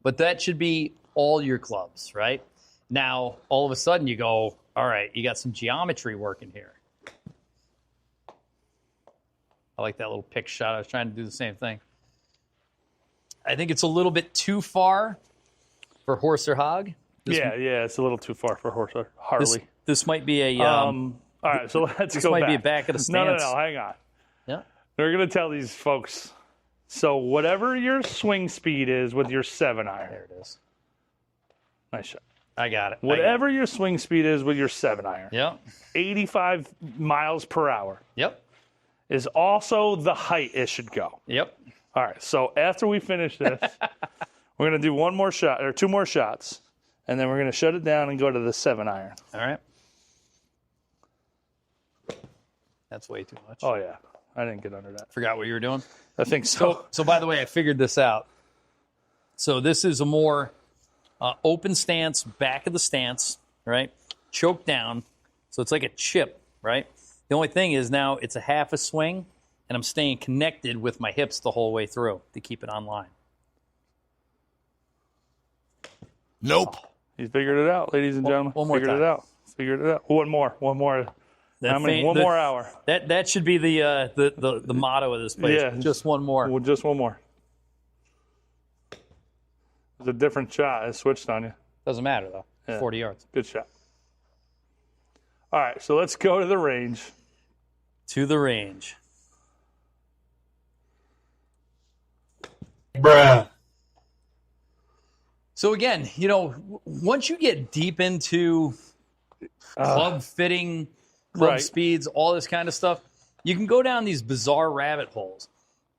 But that should be all your clubs, right? Now all of a sudden you go, all right, you got some geometry working here. I like that little pick shot. I was trying to do the same thing. I think it's a little bit too far for horse or hog. It's a little too far for horse or Harley. This might be a. All right, so let's this go might back. be a back of the stance. No, hang on. Yeah. We're going to tell these folks. So whatever your swing speed is with your 7-iron. There it is. Nice shot. I got it. Whatever your swing speed is with your 7-iron. Yep. 85 miles per hour Yep. is also the height it should go. Yep. All right, so after we finish this, we're going to do one more shot or two more shots, and then we're going to shut it down and go to the 7-iron. All right. That's way too much. Oh, yeah. I didn't get under that. Forgot what you were doing. I think so. So by the way, I figured this out. So this is a more open stance, back of the stance, right? Choke down. So it's like a chip, right? The only thing is now it's a half a swing, and I'm staying connected with my hips the whole way through to keep it online. Nope. He's figured it out, ladies and gentlemen. one more Figured time. it out. Figured it out. One more. That How many? thing- One the- more hour. That should be the motto of this place. Yeah. Just one more. Well, just one more. It's a different shot. It switched on you. Doesn't matter though. Yeah. 40 yards. Good shot. All right, so let's go to the range. To the range. Bruh. So again, once you get deep into club fitting, club Right. speeds, all this kind of stuff, you can go down these bizarre rabbit holes.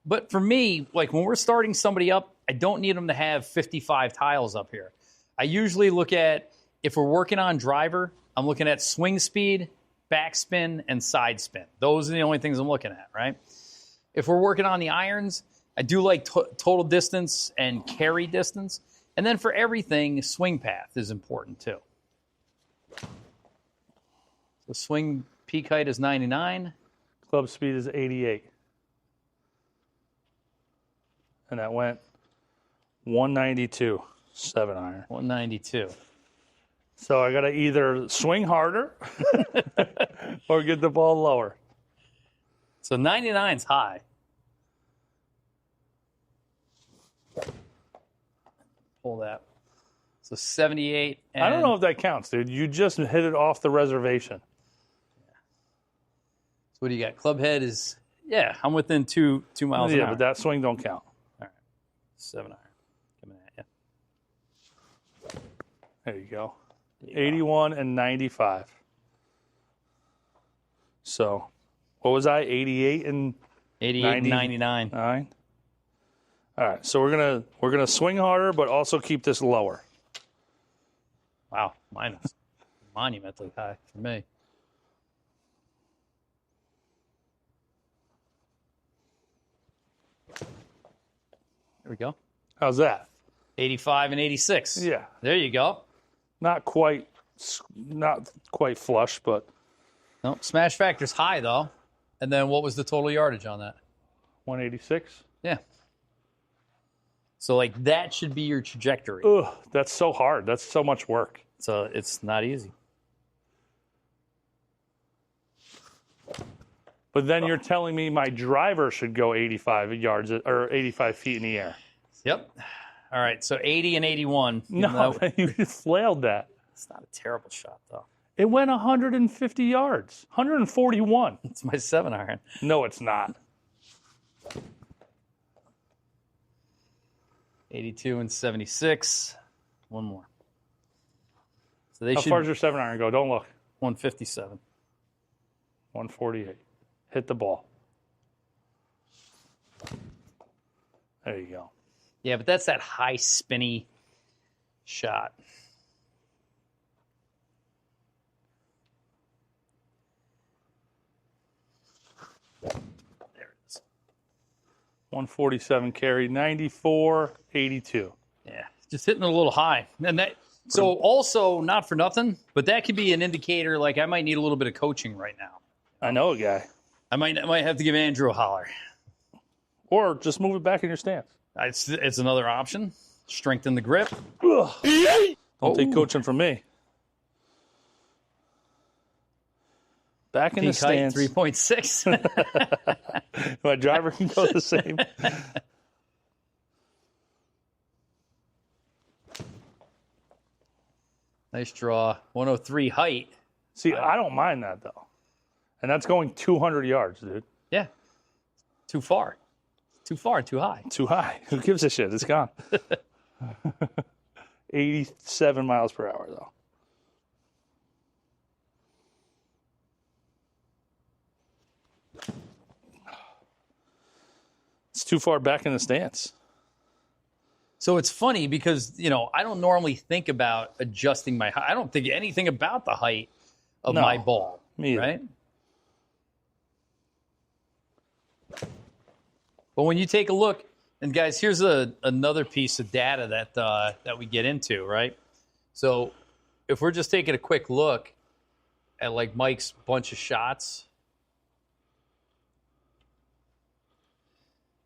But for me, like when we're starting somebody up, I don't need them to have 55 tiles up here. I usually look at, if we're working on driver, I'm looking at swing speed, backspin, and side spin. Those are the only things I'm looking at, right? If we're working on the irons, I do like total distance and carry distance. And then for everything, swing path is important too. So swing peak height is 99. Club speed is 88. And that went 192, 7-iron. 192. So I got to either swing harder or get the ball lower. So 99's high. Pull that. So 78. And I don't know if that counts, dude. You just hit it off the reservation. So what do you got? Club head is, I'm within 2 miles an Yeah, hour. but that swing don't count. 7-iron. Coming at you. There you go. 81 and 95. So, what was I? 88 and 88 and 99. 9. All right, so we're gonna swing harder, but also keep this lower. Wow, mine is monumentally high for me. There we go. How's that? 85 and 86. Yeah, There you go. not quite flush, but No, smash factor's high, though. And then what was the total yardage on that? 186. Yeah. So, like, that should be your trajectory. Ugh, that's so hard. That's so much work. So it's not easy. But then you're telling me my driver should go 85 yards or 85 feet in the air. Yep. All right, so 80 and 81. No, you just flailed that. It's not a terrible shot, though. It went 150 yards, 141. It's my 7-iron. No, it's not. 82 and 76. One more. So they How should far does your 7-iron go? Don't look. 157. 148. Hit the ball. There you go. Yeah, but that's that high spinny shot. There it is. 147 carry, 94, 82. Yeah, just hitting it a little high. And that, so also, not for nothing, but that could be an indicator, like I might need a little bit of coaching right now. I know a guy. I might have to give Andrew a holler. Or just move it back in your stance. It's another option. Strengthen the grip. Don't take coaching from me. Back in the Peak height, stance. 3.6. My driver can go the same. Nice draw. 103 height. See, I don't mind that, though. And that's going 200 yards, dude. Yeah. Too far. Too far, too high. Too high. Who gives a shit? It's gone. 87 miles per hour, though. It's too far back in the stance. So it's funny because, I don't normally think about adjusting my height. I don't think anything about the height of my ball. Me either. Right? But when you take a look, and guys, here's another piece of data that we get into, right? So if we're just taking a quick look at like Mike's bunch of shots.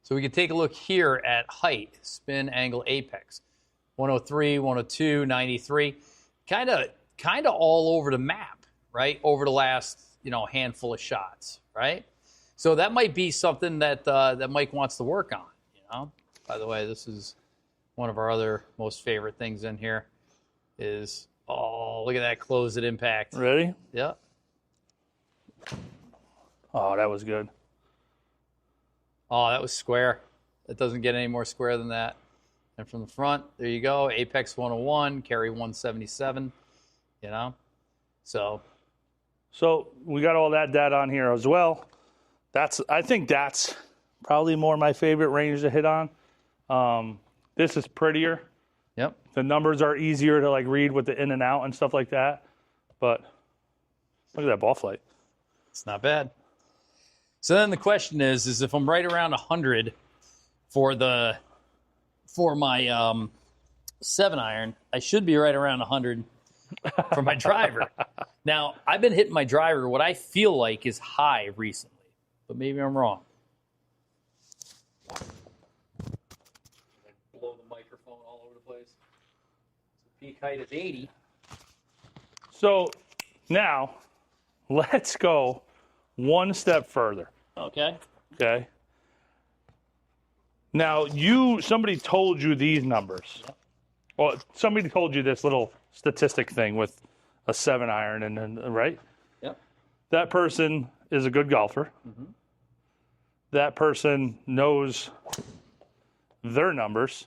So we can take a look here at height, spin, angle, apex. 103, 102, 93. Kind of all over the map, right? Over the last, handful of shots, right? So that might be something that Mike wants to work on, By the way, this is one of our other most favorite things in here is, look at that close at impact. Ready? Yeah. Oh, that was good. Oh, that was square. It doesn't get any more square than that. And from the front, there you go. Apex 101, carry 177, So we got all that data on here as well. I think that's probably more my favorite range to hit on. This is prettier. Yep. The numbers are easier to read with the in and out and stuff like that. But look at that ball flight. It's not bad. So then the question is if I'm right around 100 for my 7-iron, I should be right around 100 for my driver. Now, I've been hitting my driver what I feel like is high recently, but maybe I'm wrong. Blow the microphone all over the place. So peak height is 80. So now let's go one step further. Okay. Okay. Now, somebody told you these numbers. Well, somebody told you this little statistic thing with a 7-iron, and right? Yep. That person is a good golfer. Mm-hmm. That person knows their numbers.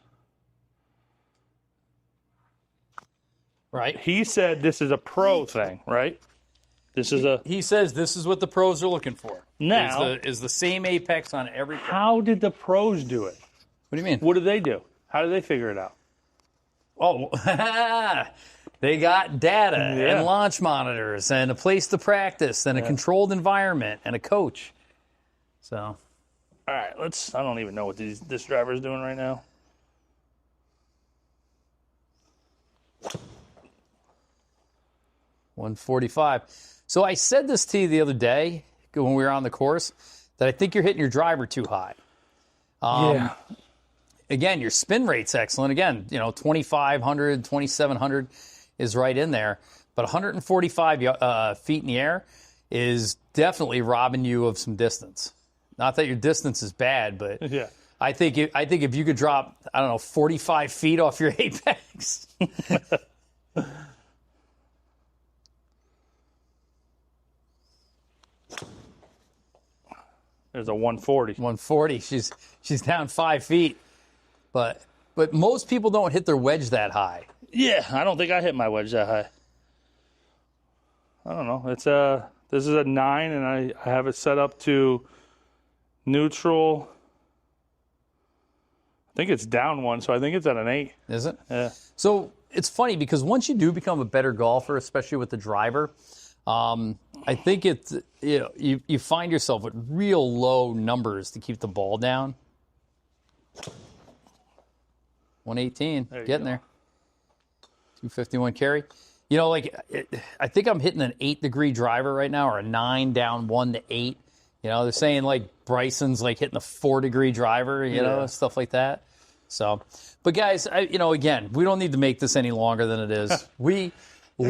Right. He said this is a pro thing, right? He says this is what the pros are looking for. Now is the same apex on every. How did the pros do it? What do you mean? What did they do? How did they figure it out? Oh, they got data and launch monitors and a place to practice and a controlled environment and a coach. So, all right, I don't even know what this driver is doing right now. $145. So I said this to you the other day when we were on the course, that I think you're hitting your driver too high. Yeah. Again, your spin rate's excellent. Again, 2,500, 2,700 is right in there. But 145 feet in the air is definitely robbing you of some distance. Not that your distance is bad, but Yeah. I think if you could drop, 45 feet off your apex. There's a 140. 140. She's down 5 feet. But most people don't hit their wedge that high. Yeah, I don't think I hit my wedge that high. I don't know. This is a 9, and I have it set up to neutral. I think it's down 1, so I think it's at an 8. Is it? Yeah. So it's funny because once you do become a better golfer, especially with the driver, I think it's you find yourself with real low numbers to keep the ball down. 118, getting there. 251 carry. I think I'm hitting an 8-degree driver right now, or a 9 down 1 to 8. They're saying like Bryson's like hitting a 4-degree driver, stuff like that. So, but guys, again, we don't need to make this any longer than it is. There's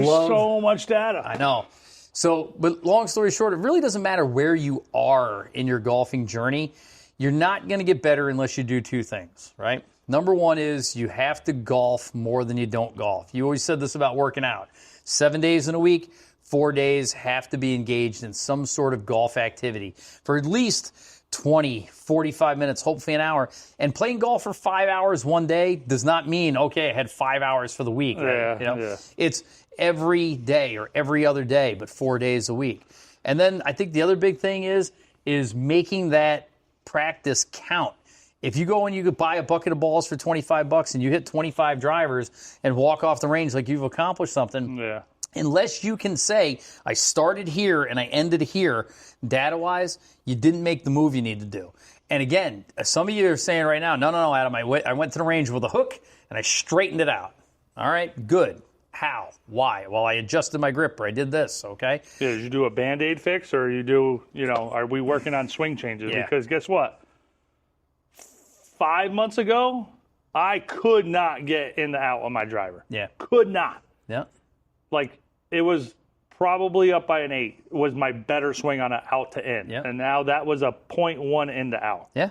so much data. I know. So, but long story short, it really doesn't matter where you are in your golfing journey. You're not going to get better unless you do 2 things, right? Number 1 is you have to golf more than you don't golf. You always said this about working out. 7 days in a week, 4 days have to be engaged in some sort of golf activity for at least 20, 45 minutes, hopefully an hour. And playing golf for 5 hours one day does not mean, okay, I had 5 hours for the week. Right? Yeah. It's every day or every other day, but 4 days a week. And then I think the other big thing is making that practice count. If you go and you could buy a bucket of balls for $25 and you hit 25 drivers and walk off the range like you've accomplished something, unless you can say, I started here and I ended here, data-wise, you didn't make the move you need to do. And again, some of you are saying right now, no, Adam, I went to the range with a hook and I straightened it out. All right, good. How? Why? Well, I adjusted my grip or I did this, okay? Yeah, did you do a Band-Aid fix or are we working on swing changes? Yeah. Because guess what? 5 months ago, I could not get in the out on my driver. Yeah. Could not. Yeah. Like, it was probably up by an 8 was my better swing on an out to in. Yeah. And now that was a 0.1 in to out. Yeah.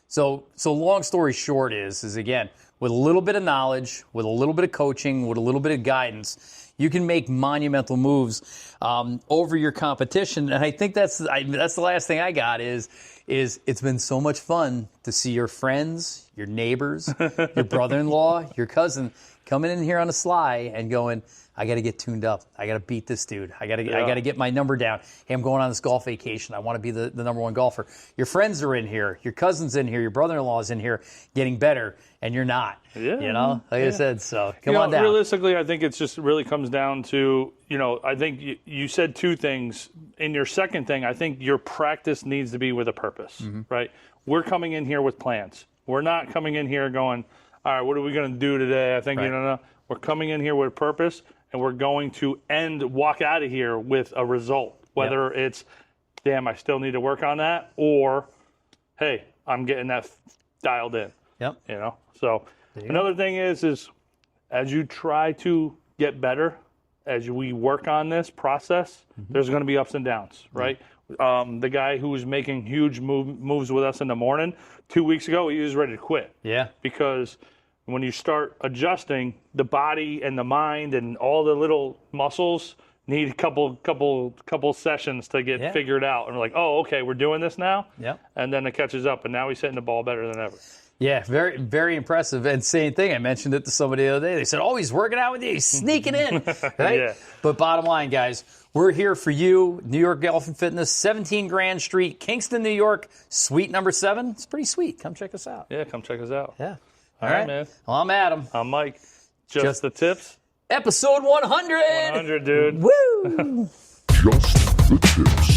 So long story short is again, with a little bit of knowledge, with a little bit of coaching, with a little bit of guidance, you can make monumental moves over your competition. And I think that's the last thing I got is it's been so much fun to see your friends, your neighbors, your brother-in-law, your cousin coming in here on a sly and going, I got to get tuned up. I got to beat this dude. I got to get my number down. Hey, I'm going on this golf vacation. I want to be the number 1 golfer. Your friends are in here. Your cousin's in here. Your brother-in-law is in here getting better, and you're not. Yeah. I said, so come on down. Realistically, I think it's just really comes down to, I think you said 2 things. In your second thing, I think your practice needs to be with a purpose, right? We're coming in here with plans. We're not coming in here going, all right, what are we going to do today? I think, we're coming in here with a purpose, and we're going to walk out of here with a result, whether it's, damn, I still need to work on that, or, hey, I'm getting that dialed in. Yep. So another thing is as you try to get better, as we work on this process, there's going to be ups and downs, right? The guy who was making huge moves with us in the morning, 2 weeks ago, he was ready to quit. Yeah. Because when you start adjusting, the body and the mind and all the little muscles need a couple sessions to get figured out. And we're like, oh, okay, we're doing this now. Yeah. And then it catches up, and now he's hitting the ball better than ever. Yeah, very, very impressive. And same thing, I mentioned it to somebody the other day. They said, oh, he's working out with you. He's sneaking in. Right? Yeah. But bottom line, guys, we're here for you. New York Golf and Fitness, 17 Grand Street, Kingston, New York, suite number 7. It's pretty sweet. Come check us out. Yeah, come check us out. Yeah. All right, man. Well, I'm Adam. I'm Mike. Just the tips. Episode 100. 100, dude. Woo! Just the tips.